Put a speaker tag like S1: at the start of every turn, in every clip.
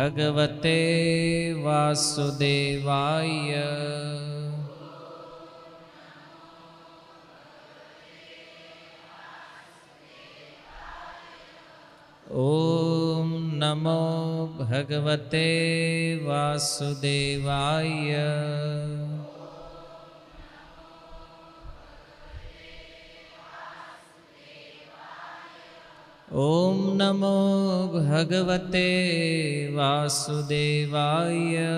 S1: ભગવતે વાસુદેવાય. ઓમ નમો ભગવતે વાસુદેવાય. ઓમ નમો ભગવતે વાસુદેવાય.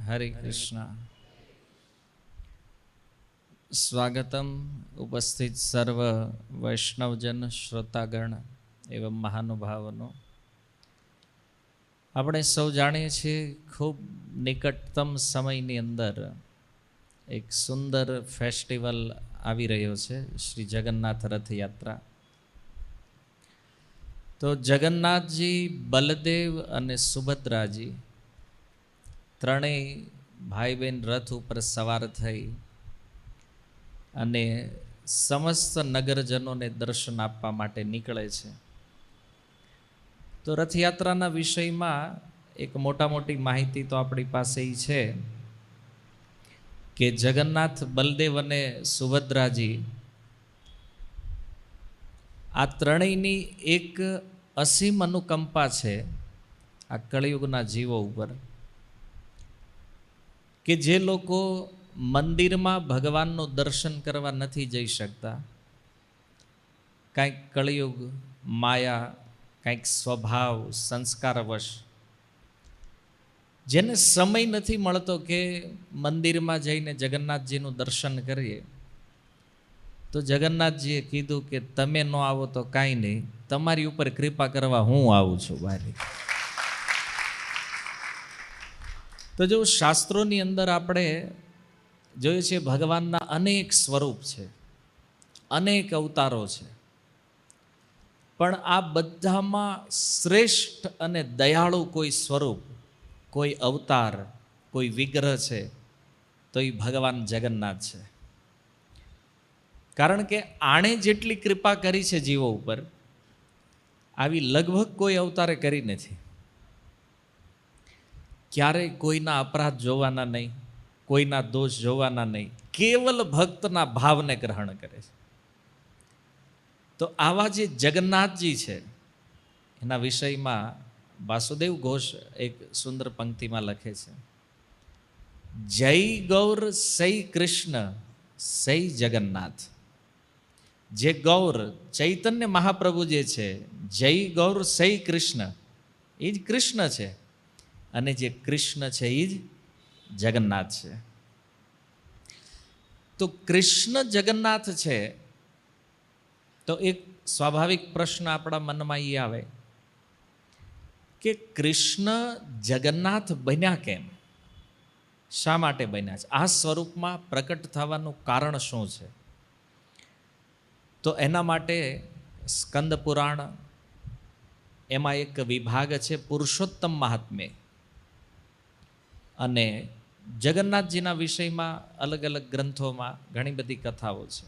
S1: હરે કૃષ્ણ. સ્વાગતમ ઉપસ્થિત સર્વ વૈષ્ણવજન શ્રોતાગણ એવં મહાનુભાવનો. આપણે સૌ જાણીએ છીએ ખૂબ નિકટતમ સમયની અંદર એક સુંદર ફેસ્ટિવલ આવી રહ્યો છે, શ્રી જગન્નાથ રથયાત્રા. તો જગન્નાથજી, બલદેવ અને સુભદ્રાજી ત્રણેય ભાઈ બહેન રથ ઉપર સવાર થઈ અને સમસ્ત નગરજનોને દર્શન આપવા માટે નીકળે છે. તો રથયાત્રાના વિષયમાં એક મોટી માહિતી તો આપણી પાસે છે કે જગન્નાથ, બલદેવ અને સુભદ્રાજી આ ત્રણેયની એક અસીમ અનુકંપા છે આ કળિયુગના જીવો ઉપર, કે જે લોકો મંદિરમાં ભગવાનનું દર્શન કરવા નથી જઈ શકતા, કાંઈક કળિયુગ, માયા, કાંઈક સ્વભાવ, સંસ્કારવશ જેને સમય નથી મળતો કે મંદિરમાં જઈને જગન્નાથજીનું દર્શન કરીએ, તો જગન્નાથજીએ કીધું કે તમે ન આવો તો કાંઈ નહીં, તમારી ઉપર કૃપા કરવા હું આવું છું બારી. તો જો શાસ્ત્રોની અંદર આપણે જોઈએ છીએ ભગવાનના અનેક સ્વરૂપ છે, અનેક અવતારો છે, પણ આ બધામાં શ્રેષ્ઠ અને દયાળુ કોઈ સ્વરૂપ, કોઈ અવતાર, કોઈ વિગ્રહ છે તો એ ભગવાન જગન્નાથ છે. કારણ કે આણે જેટલી કૃપા કરી છે જીવો ઉપર, આવી લગભગ કોઈ અવતારે કરી નથી. ક્યારેય કોઈના અપરાધ જોવાના નહીં, કોઈના દોષ જોવાના નહીં, કેવલ ભક્તના ભાવને ગ્રહણ કરે છે. તો આવા જે જગન્નાથજી છે એના વિષયમાં વાસુદેવ ઘોષ એક સુંદર પંક્તિમાં લખે છે, જય ગૌર સૈ કૃષ્ણ સૈ જગન્નાથ. જે ગૌર ચૈતન્ય મહાપ્રભુ જે છે, જય ગૌર સૈ કૃષ્ણ, એ જ કૃષ્ણ છે, અને જે કૃષ્ણ છે એ જ જગન્નાથ છે. તો કૃષ્ણ જગન્નાથ છે તો એક સ્વાભાવિક પ્રશ્ન આપણા મનમાં એ આવે કે કૃષ્ણ જગન્નાથ બન્યા કેમ? શા માટે બન્યા છે? આ સ્વરૂપમાં પ્રકટ થવાનું કારણ શું છે? તો એના માટે સ્કંદ પુરાણ એમાં એક વિભાગ છે પુરુષોત્તમ મહાત્મ્ય, અને જગન્નાથજીના વિષયમાં અલગ અલગ ગ્રંથોમાં ઘણી બધી કથાઓ છે.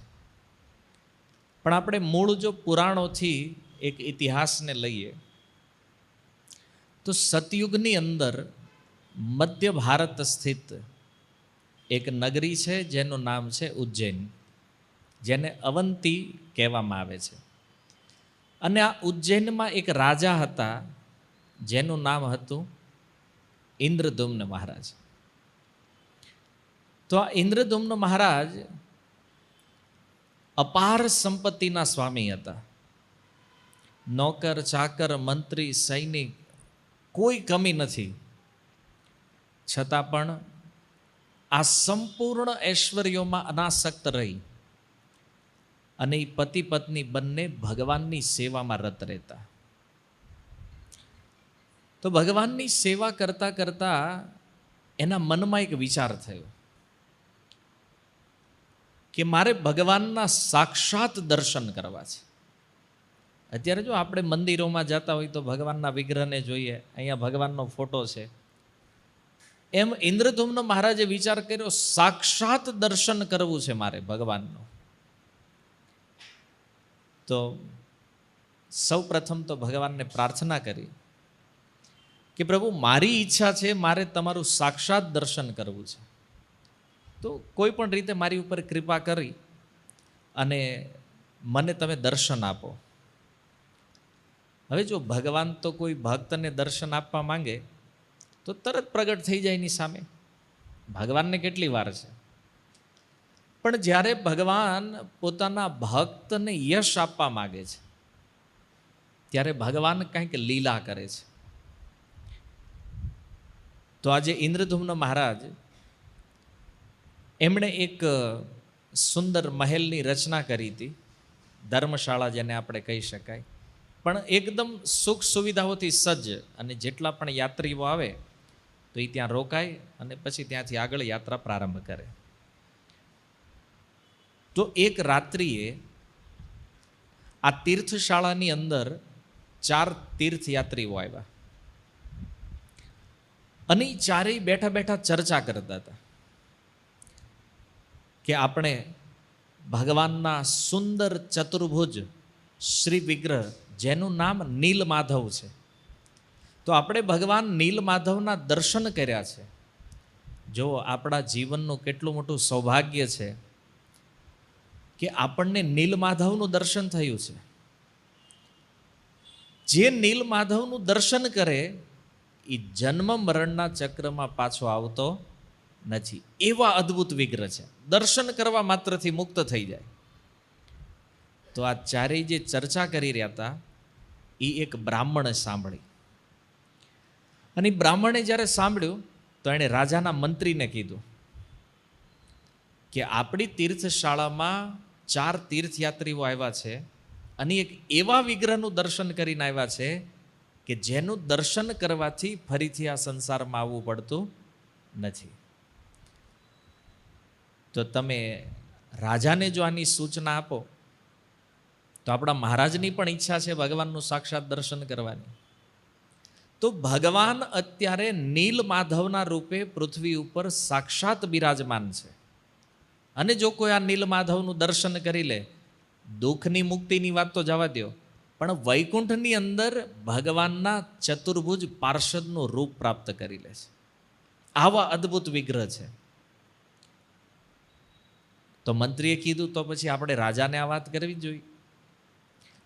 S1: પણ આપણે મૂળ જો પુરાણોથી એક ઇતિહાસને લઈએ તો સતયુગની અંદર મધ્ય ભારત સ્થિત એક નગરી છે જેનું નામ છે ઉજ્જૈન, જેને અવંતી કહેવામાં આવે છે. અને આ ઉજ્જૈનમાં એક રાજા હતા જેનું નામ હતું ઇન્દ્રદ્યુમ્ન મહારાજ. તો આ ઇન્દ્રદ્યુમ્ન મહારાજ અપાર સંપત્તિના સ્વામી હતા. નોકર, ચાકર, મંત્રી, સૈનિક કોઈ કમી નથી, છતાં પણ આ સંપૂર્ણ ઐશ્વર્યોમાં અનાસક્ત રહી અને એ પતિ પત્ની બંને ભગવાનની સેવામાં રત રહેતા. તો ભગવાનની સેવા કરતા કરતા એના મનમાં એક વિચાર થયો કે મારે ભગવાનના સાક્ષાત દર્શન કરવા છે. અત્યારે જો આપણે મંદિરોમાં જતા હોય તો ભગવાનના વિગ્રહને જોઈએ, અહીંયા ભગવાનનો ફોટો છે, એમ ઇન્દ્રદ્યુમ્ન મહારાજે વિચાર કર્યો સાક્ષાત દર્શન કરવું છે મારે ભગવાનનું. તો સૌ પ્રથમ તો ભગવાનને પ્રાર્થના કરી કે પ્રભુ મારી ઈચ્છા છે, મારે તમારું સાક્ષાત દર્શન કરવું છે, તો કોઈ પણ રીતે મારી ઉપર કૃપા કરી અને મને તમે દર્શન આપો. હવે જો ભગવાન તો કોઈ ભક્તને દર્શન આપવા માંગે તો તરત પ્રગટ થઈ જાય એની સામે, ભગવાનને કેટલી વાર છે. પણ જ્યારે ભગવાન પોતાના ભક્તને યશ આપવા માગે છે ત્યારે ભગવાન કંઈક લીલા કરે છે. તો આજે ઇન્દ્રધુમ્ન મહારાજ એમણે એક સુંદર મહેલની રચના કરી હતી, ધર્મશાળા જેને આપણે કહી શકાય, પણ એકદમ સુખ સુવિધાઓથી સજ્જ, અને જેટલા પણ યાત્રીઓ આવે તો એ ત્યાં રોકાય અને પછી ત્યાંથી આગળ યાત્રા પ્રારંભ કરે. તો એક રાત્રિએ આ તીર્થશાળાની અંદર 4 તીર્થયાત્રીઓ આવ્યા અને ચારેય બેઠા બેઠા ચર્ચા કરતા હતા કે આપણે ભગવાનના સુંદર ચતુર્ભુજ શ્રી વિગ્રહ જેનું નામ નીલમાધવ છે, તો આપણે ભગવાન નીલમાધવના દર્શન કર્યા છે. જો આપણા જીવનનું કેટલું મોટું સૌભાગ્ય છે કે આપણને નીલમાધવનું દર્શન થયું છે. જે નીલમાધવનું દર્શન કરે એ જન્મ મરણના ચક્રમાં પાછો આવતો નથી. એવા અદ્ભુત વિગ્રહ છે, દર્શન કરવા માત્રથી મુક્ત થઈ જાય. તો આ ચારેય જે ચર્ચા કરી રહ્યા હતા એ એક બ્રાહ્મણે સાંભળી, અને બ્રાહ્મણે જ્યારે સાંભળ્યું તો એણે રાજાના મંત્રીને કીધું કે આપણી તીર્થશાળામાં 4 તીર્થયાત્રીઓ આવ્યા છે અને એક એવા વિગ્રહનું દર્શન કરીને આવ્યા છે કે જેનું દર્શન કરવાથી ફરીથી આ સંસારમાં આવવું પડતું નથી. તો તમે રાજાને જો આની સૂચના આપો તો આપણા મહારાજની પણ ઈચ્છા છે ભગવાનનું સાક્ષાત દર્શન કરવાની. તો ભગવાન અત્યારે નીલમાધવના રૂપે પૃથ્વી ઉપર સાક્ષાત બિરાજમાન છે, અને જો કોઈ આ નીલમાધવનું દર્શન કરી લે, દુઃખની મુક્તિની વાત તો જવા દો, પણ વૈકુંઠની અંદર ભગવાનના ચતુર્ભુજ પાર્ષદનું રૂપ પ્રાપ્ત કરી લે છે. આવા અદ્ભુત વિગ્રહ છે. તો મંત્રીએ કીધું તો પછી આપણે રાજાને આ વાત કરવી જ જોઈએ.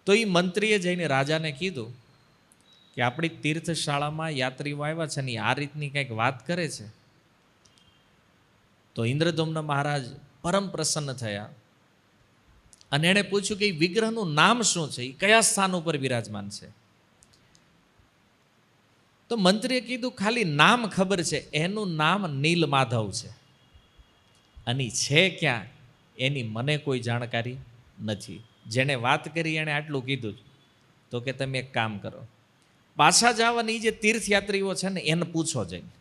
S1: તો એ મંત્રીએ જઈને રાજાને કીધું કે આપણી તીર્થશાળામાં યાત્રીઓ આવ્યા છે ને આ રીતની કંઈક વાત કરે છે. તો ઇન્દ્રધુમ્ન મહારાજ પરમ પ્રસન્ન થયા અને એણે પૂછ્યું કે એ વિગ્રહનું નામ શું છે, એ કયા સ્થાન ઉપર બિરાજમાન છે. તો મંત્રીએ કીધું ખાલી નામ ખબર છે, એનું નામ નીલમાધવ છે, અને છે ક્યાં એની મને કોઈ જાણકારી નથી. જેણે વાત કરી એણે આટલું કીધું. તો કે તમે એક કામ કરો, પાછા જાઓ અને એ જે તીર્થયાત્રીઓ છે ને એને પૂછો જઈને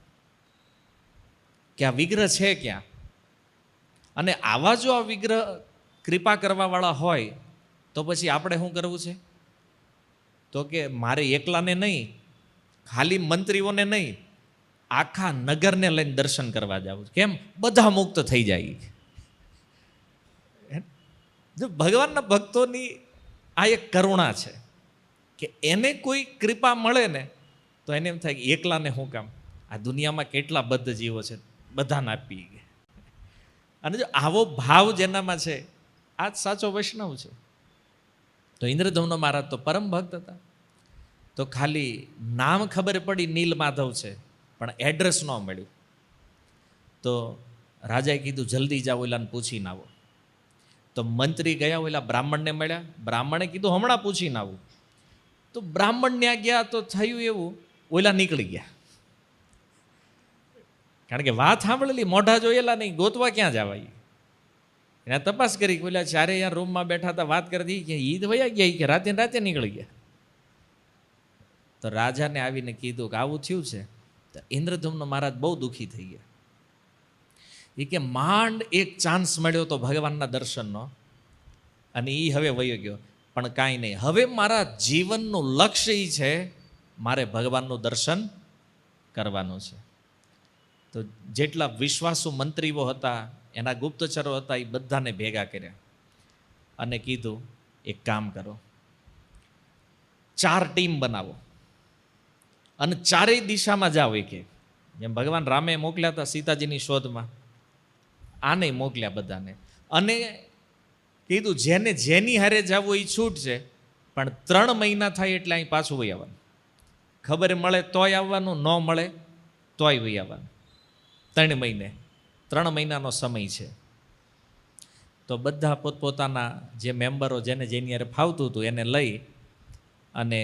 S1: કે આ વિગ્રહ છે ક્યાં. અને આવા જો આ વિગ્રહ કૃપા કરવાવાળા હોય તો પછી આપણે શું કરવું છે? તો કે મારે એકલાને નહીં, ખાલી મંત્રીઓને નહીં, આખા નગરને લઈને દર્શન કરવા જવું. કેમ? બધા મુક્ત થઈ જાય. જો ભગવાનના ભક્તોની આ એક કરુણા છે કે એને કોઈ કૃપા મળે ને તો એને એમ થાય કે એકલાને શું કામ, આ દુનિયામાં કેટલા બદ્ધ જીવો છે, બધાને આપી ગયા. અને જો આવો ભાવ જેનામાં છે આ જ સાચો વૈષ્ણવ છે. તો ઇન્દ્રધુમ્ન મહારાજ તો પરમ ભક્ત હતા. તો ખાલી નામ ખબર પડી નીલમાધવ છે, પણ એડ્રેસ ન મળ્યું. તો રાજાએ કીધું જલ્દી જાઓ ઓલાને પૂછીને આવો. તો મંત્રી ગયા, ઓલા બ્રાહ્મણને મળ્યા. બ્રાહ્મણે કીધું હમણાં પૂછીને આવું. તો બ્રાહ્મણ ત્યાં ગયા તો થયું એવું, ઓલા નીકળી ગયા. કારણ કે વાત સાંભળેલી, મોઢા જોયેલા નહીં, ગોતવા ક્યાં જવાય. એને તપાસ કરી, ઓલા ચારે અહીંયા રૂમમાં બેઠા હતા, વાત કરતી કે ઈદ વયા ગયા, કે રાતે રાતે નીકળી ગયા. તો રાજાને આવીને કીધું કે આવું થયું છે. તો ઇન્દ્રધુમ્ન મહારાજ બહુ દુઃખી થઈ ગયા. એ કે માંડ એક ચાન્સ મળ્યો તો ભગવાનના દર્શનનો, અને એ હવે વયો ગયો. પણ કાંઈ નહીં, હવે મારા જીવનનું લક્ષ્ય એ છે મારે ભગવાનનું દર્શન કરવાનું છે. તો જેટલા વિશ્વાસુ મંત્રીઓ હતા, એના ગુપ્તચરો હતા, એ બધાને ભેગા કર્યા અને કીધું એક કામ કરો, 4 ટીમ બનાવો અને ચારેય દિશામાં જાઓ. એક જેમ ભગવાન રામે મોકલ્યા હતા સીતાજીની શોધમાં, આને મોકલ્યા બધાને, અને કીધું જેને જેની હારે જવું એ છૂટ છે, પણ 3 મહિના થાય એટલે અહીં પાછું વહી આવવાનું. ખબર મળે તોય આવવાનું, ન મળે તોય વહી આવવાનું. 3 મહિનાનો સમય છે. તો બધા પોતપોતાના જે મેમ્બરો, જેને જેની હારે ફાવતું હતું એને લઈ અને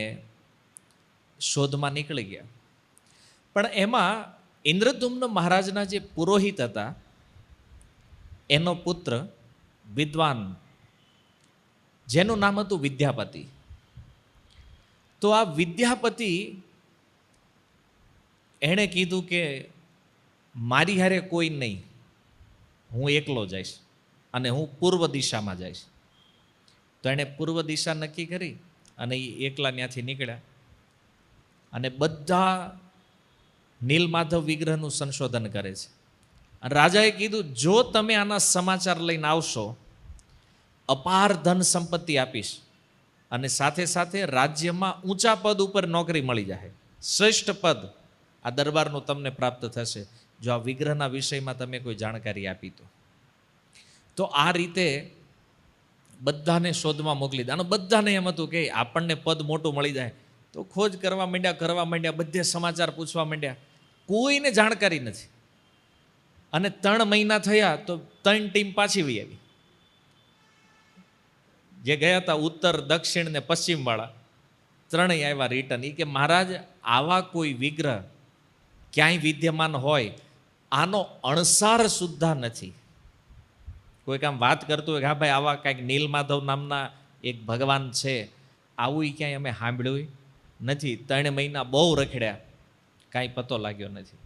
S1: શોધમાં નીકળી ગયા. પણ એમાં ઇન્દ્રદ્યુમ્ન મહારાજના જે પુરોહિત હતા, એનો પુત્ર વિદ્વાન, જેનું નામ હતું વિદ્યાપતિ. તો આ વિદ્યાપતિ એણે કીધું કે મારી હારે કોઈ નહીં, હું એકલો જઈશ અને હું પૂર્વ દિશામાં જઈશ. તો એણે પૂર્વ દિશા નક્કી કરી અને એ એકલા ત્યાંથી નીકળ્યા અને બધા નીલમાધવ વિગ્રહનું સંશોધન કરે છે. અને રાજાએ કીધું જો તમે આના સમાચાર લઈને આવશો, અપાર ધન સંપત્તિ આપીશ અને સાથે સાથે રાજ્યમાં ઊંચા પદ ઉપર નોકરી મળી જાય, શ્રેષ્ઠ પદ આ દરબારનું તમને પ્રાપ્ત થશે જો આ વિગ્રહના વિષયમાં તમે કોઈ જાણકારી આપી તો. આ રીતે બધાને શોધમાં મોકલી દે. અને બધાને એમ હતું કે આપણને પદ મોટું મળી જાય. તો ખોજ કરવા માંડ્યા, બધે સમાચાર પૂછવા માંડ્યા, કોઈને જાણકારી નથી. અને 3 મહિના થયા તો 3 ટીમ પાછી વહી આવી. જે ગયા હતા ઉત્તર, દક્ષિણ ને પશ્ચિમ વાળા, 3 આવ્યા રિટર્ન. એ કે મહારાજ આવા કોઈ વિગ્રહ ક્યાંય વિદ્યમાન હોય, આનો અણસાર સુદ્ધા નથી. કોઈક આમ વાત કરતું હોય કે હા ભાઈ આવા કાંઈક નીલમાધવ નામના એક ભગવાન છે, આવું ક્યાંય અમે સાંભળ્યું નથી. 3 મહિના બહુ રખડ્યા, કાંઈ પતો લાગ્યો નથી.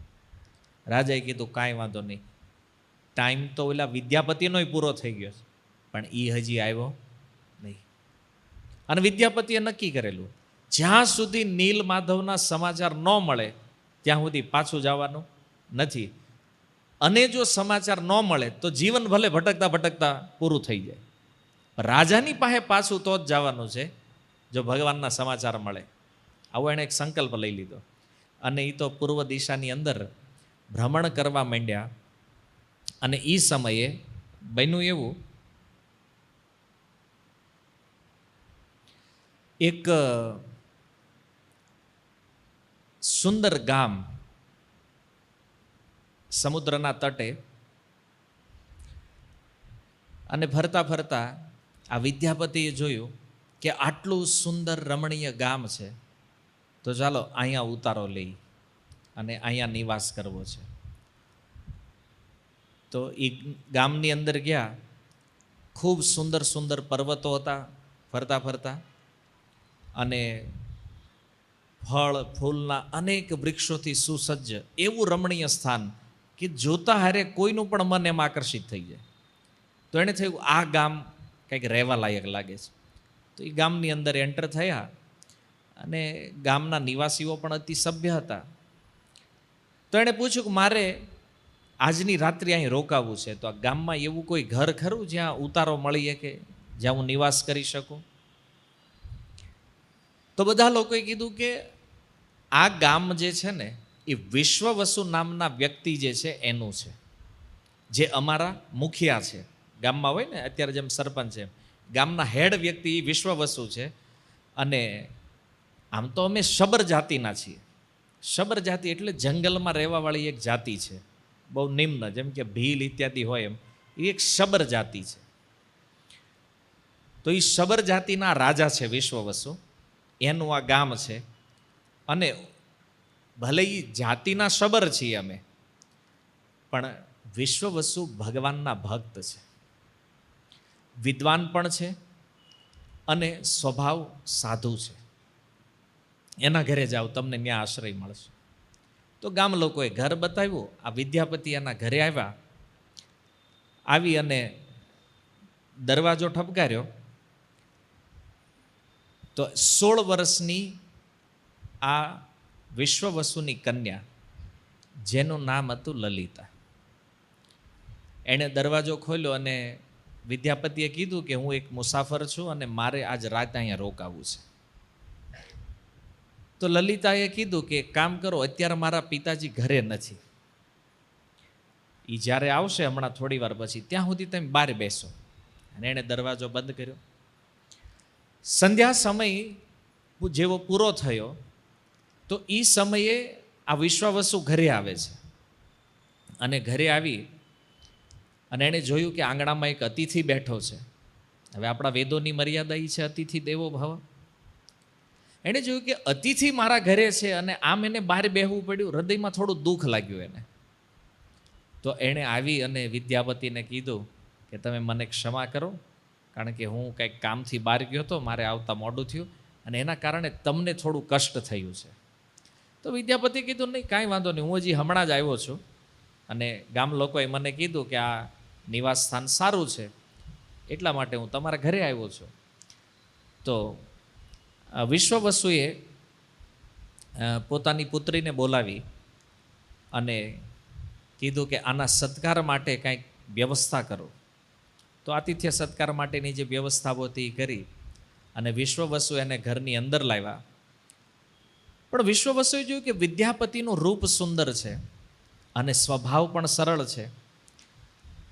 S1: રાજાએ કીધું કાંઈ વાંધો નહીં, ટાઈમ તો ઓલા વિદ્યાપતિનોય પૂરો થઈ ગયો છે, પણ એ હજી આવ્યો નહીં. અને વિદ્યાપતિએ નક્કી કરેલું જ્યાં સુધી નીલમાધવના સમાચાર ન મળે ત્યાં સુધી પાછું જવાનું નથી. અને જો સમાચાર ન મળે તો જીવન ભલે ભટકતા ભટકતા પૂરું થઈ જાય, રાજાની પાસે પાછું તો જ જવાનું છે જો ભગવાનના સમાચાર મળે. આવો એણે એક સંકલ્પ લઈ લીધો અને એ તો પૂર્વ દિશાની અંદર ભ્રમણ કરવા માંડ્યા. અને એ સમયે બન્યું એવું, એક સુંદર ગામ સમુદ્રના તટે, અને ફરતા ફરતા આ વિદ્યાપતિએ જોયું કે આટલું સુંદર રમણીય ગામ છે, તો ચાલો અહીંયા ઉતારો લઈ અને અહીંયા નિવાસ કરવો છે. તો એ ગામની અંદર ગયા, ખૂબ સુંદર સુંદર પર્વતો હતા ફરતા ફરતા, અને ફળ ફૂલના અનેક વૃક્ષોથી સુસજ્જ એવું રમણીય સ્થાન કે જોતા હારે કોઈનું પણ મન એમ આકર્ષિત થઈ જાય. તો એણે થયું આ ગામ કંઈક રહેવા લાયક લાગે છે. તો એ ગામની અંદર એન્ટર થયા અને ગામના નિવાસીઓ પણ અતિ સભ્ય હતા. તો એણે પૂછ્યું કે મારે આજની રાત્રિ અહીં રોકાવું છે, તો આ ગામમાં એવું કોઈ ઘર ખરું જ્યાં ઉતારો મળી શકે, જ્યાં હું નિવાસ કરી શકું? તો બધા લોકોએ કીધું કે આ ગામ જે છે ને એ વિશ્વવસુ નામના વ્યક્તિ જે છે એનું છે, જે અમારા મુખિયા છે. ગામમાં હોય ને અત્યારે જેમ સરપંચ છે, ગામના હેડ વ્યક્તિ વિશ્વવસુ છે. અને આમ તો અમે શબર જાતિના છીએ. શબર જાતિ એટલે જંગલમાં રહેવાવાળી એક જાતિ છે, બહુ નિમ્ન, જેમ કે ભીલ ઇત્યાદિ હોય એમ, એ એક શબર જાતિ છે. તો એ શબર જાતિના રાજા છે વિશ્વવસુ, એનું આ ગામ છે. અને ભલે એ જાતિના શબર છીએ અમે, પણ વિશ્વવસુ ભગવાનના ભક્ત છે, વિદ્વાન પણ છે અને સ્વભાવ સાધુ છે. એના ઘરે જાઓ તમને ત્યાં આશ્રય મળશે. તો ગામ લોકોએ ઘર બતાવ્યું. આ વિદ્યાપતિ એના ઘરે આવ્યા, આવી અને દરવાજો ઠપકાર્યો. તો 16 વર્ષની આ વિશ્વવસુની કન્યા, જેનું નામ હતું લલિતા, એણે દરવાજો ખોલ્યો અને વિદ્યાપતિએ કીધું કે હું એક મુસાફર છું અને મારે આજ રાત અહીંયા રોકાવું છે. તો લલિતાએ કીધું કે કામ કરો, અત્યારે મારા પિતાજી ઘરે નથી, એ જ્યારે આવશે હમણાં થોડી વાર પછી, ત્યાં સુધી તમે બહાર બેસો. અને એણે દરવાજો બંધ કર્યો. સંધ્યા સમય જેવો પૂરો થયો તો એ સમયે આ વિશ્વાવસુ ઘરે આવે છે. અને ઘરે આવી અને એણે જોયું કે આંગણામાં એક અતિથિ બેઠો છે. હવે આપણા વેદોની મર્યાદા એ છે અતિથિ દેવો ભવ. એણે જોયું કે અતિથિ મારા ઘરે છે અને આમ એને બહાર બેહવું પડ્યું. હૃદયમાં થોડું દુઃખ લાગ્યું એને. તો એણે આવી અને વિદ્યાપતિને કીધું કે તમે મને ક્ષમા કરો, કારણ કે હું કંઈક કામથી બહાર ગયો હતો, મારે આવતા મોડું થયું અને એના કારણે તમને થોડું કષ્ટ થયું છે. તો વિદ્યાપતિએ કીધું નહીં, કાંઈ વાંધો નહીં, હું હજી હમણાં જ આવ્યો છું અને ગામ લોકોએ મને કીધું કે આ નિવાસ સ્થાન સારું છે, એટલા માટે હું તમારા ઘરે આવ્યો છું. તો વિશ્વવસુએ પોતાની પુત્રીને બોલાવી અને કીધું કે આના સત્કાર માટે કંઈક વ્યવસ્થા કરો. તો આતિથ્ય સત્કાર માટેની જે વ્યવસ્થાઓ હતી એ કરી અને વિશ્વવસુ એને ઘરની અંદર લાવ્યા. પણ વિશ્વવસુએ જોયું કે વિદ્યાપતિનું રૂપ સુંદર છે અને સ્વભાવ પણ સરળ છે.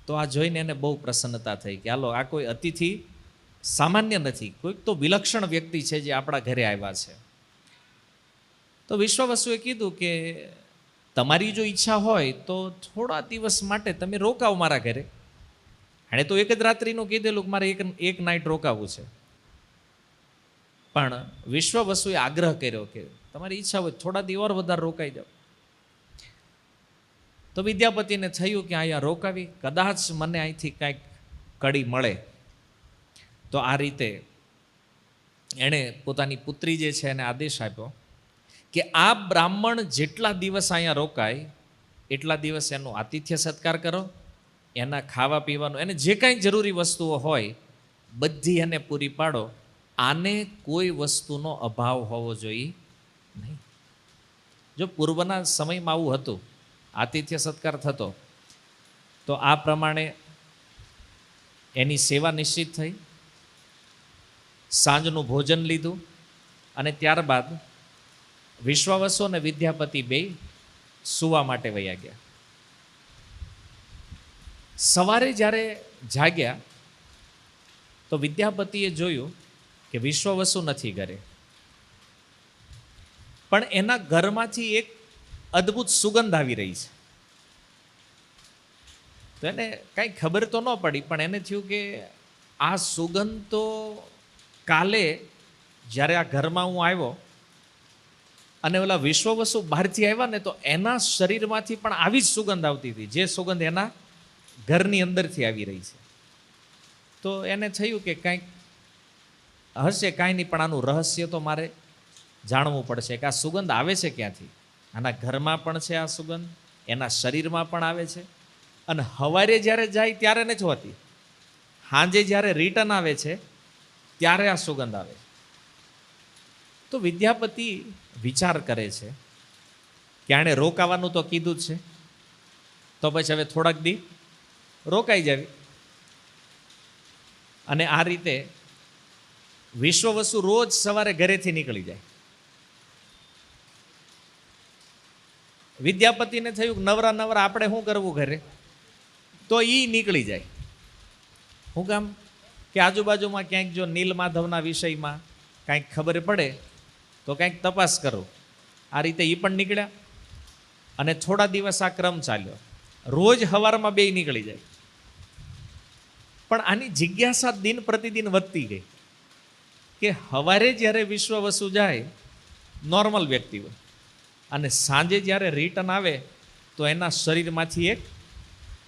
S1: તો આ જોઈને એને બહુ પ્રસન્નતા થઈ કે હાલો, આ કોઈ અતિથિ સામાન્ય નથી, કોઈક તો વિલક્ષણ વ્યક્તિ છે જે આપણા ઘરે આવ્યા છે. તો વિશ્વવસુએ કીધું કે તમારી જો ઈચ્છા હોય તો થોડા દિવસ માટે તમે રોકાવો મારા ઘરે. એણે તો એક જ રાત્રિનું કીધેલું કે મારે એક નાઇટ રોકાવું છે. પણ વિશ્વવસુએ આગ્રહ કર્યો કે તમારી ઈચ્છા હોય થોડા દિવસ વધારે રોકાઈ જાઓ. તો વિદ્યાપતિને થયું કે અહીંયા રોકાવી, કદાચ મને અહીંથી કાંઈક કડી મળે. તો આ રીતે એણે પોતાની પુત્રી જે છે એને આદેશ આપ્યો કે આ બ્રાહ્મણ જેટલા દિવસ અહીંયા રોકાય એટલા દિવસ એનું આતિથ્ય સત્કાર કરો, એના ખાવા પીવાનું, એને જે કાંઈ જરૂરી વસ્તુઓ હોય બધી એને પૂરી પાડો. આને કોઈ વસ્તુનો અભાવ હોવો જોઈએ નહીં. જો પૂર્વના સમયમાં આવું હતું, આતિથ્ય સત્કાર થતો, તો આ પ્રમાણે એની સેવા નિશ્ચિત થઈ, સાંજનું ભોજન લીધું અને ત્યારબાદ વિશ્વવસુ અને વિદ્યાપતિ બેય સૂવા માટે વયા ગયા. સવારે જ્યારે જાગ્યા તો વિદ્યાપતિએ જોયું કે વિશ્વવસુ નથી ઘરે, પણ એના ઘરમાંથી એક અદ્ભુત સુગંધ આવી રહી છે. તો એને કાંઈ ખબર તો ન પડી, પણ એને થયું કે આ સુગંધ તો કાલે જ્યારે આ ઘરમાં હું આવ્યો અને ઓલા વિશ્વવસુ બહારથી આવ્યા ને, તો એના શરીરમાંથી પણ આવી જ સુગંધ આવતી હતી, જે સુગંધ એના ઘરની અંદરથી આવી રહી છે. તો એને થયું કે કંઈક હશે, કાંઈ નહીં, પણ આનું રહસ્ય તો મારે જાણવું પડશે કે આ સુગંધ આવે છે ક્યાંથી. આના ઘરમાં પણ છે આ સુગંધ, એના શરીરમાં પણ આવે છે, અને સવારે જ્યારે જાય ત્યારે નથી હોતી, સાંજે જ્યારે રિટર્ન આવે છે ત્યારે આ સુગંધ આવે. તો વિદ્યાપતિ વિચાર કરે છે કે આણે રોકાવાનું તો કીધું જ છે, તો પછી હવે થોડાક દી રોકાઈ જાવી. અને આ રીતે વિશ્વવસુ રોજ સવારે ઘરેથી નીકળી જાય. વિદ્યાપતિને થયું નવરા નવરા આપણે શું કરવું ઘરે, તો એ નીકળી જાય. શું કામ કે આજુબાજુમાં ક્યાંક જો નીલમાધવના વિષયમાં કાંઈક ખબર પડે તો કાંઈક તપાસ કરું. આ રીતે એ પણ નીકળ્યા અને થોડા દિવસ આ ક્રમ ચાલ્યો. રોજ સવારમાં બે નીકળી જાય. પણ આની જિજ્ઞાસા દિન પ્રતિદિન વધતી ગઈ કે સવારે જ્યારે વિશ્વવસુ જાય નોર્મલ વ્યક્તિ હોય, અને સાંજે જ્યારે રિટર્ન આવે તો એના શરીરમાંથી એક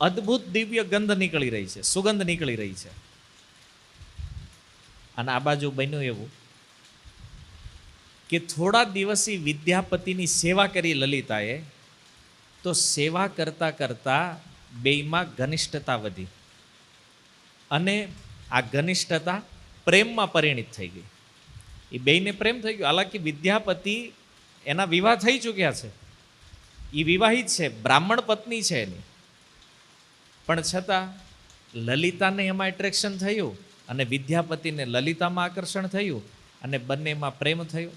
S1: અદ્ભુત દિવ્ય ગંધ નીકળી રહી છે, સુગંધ નીકળી રહી છે. અને આ બાજુ બન્યું એવું કે થોડા દિવસી વિદ્યાપતિની સેવા કરી લલિતાએ, તો સેવા કરતા કરતા બેયમાં ઘનિષ્ઠતા વધી અને આ ઘનિષ્ઠતા પ્રેમમાં પરિણિત થઈ ગઈ. એ બેયને પ્રેમ થઈ ગયો. હાલાકી વિદ્યાપતિ એના વિવાહ થઈ ચૂક્યા છે, એ વિવાહિત છે, બ્રાહ્મણ પત્ની છે એની, પણ છતાં લલિતાને એમાં એટ્રેક્શન થયું અને વિદ્યાપતિને લલિતામાં આકર્ષણ થયું અને બંનેમાં પ્રેમ થયો.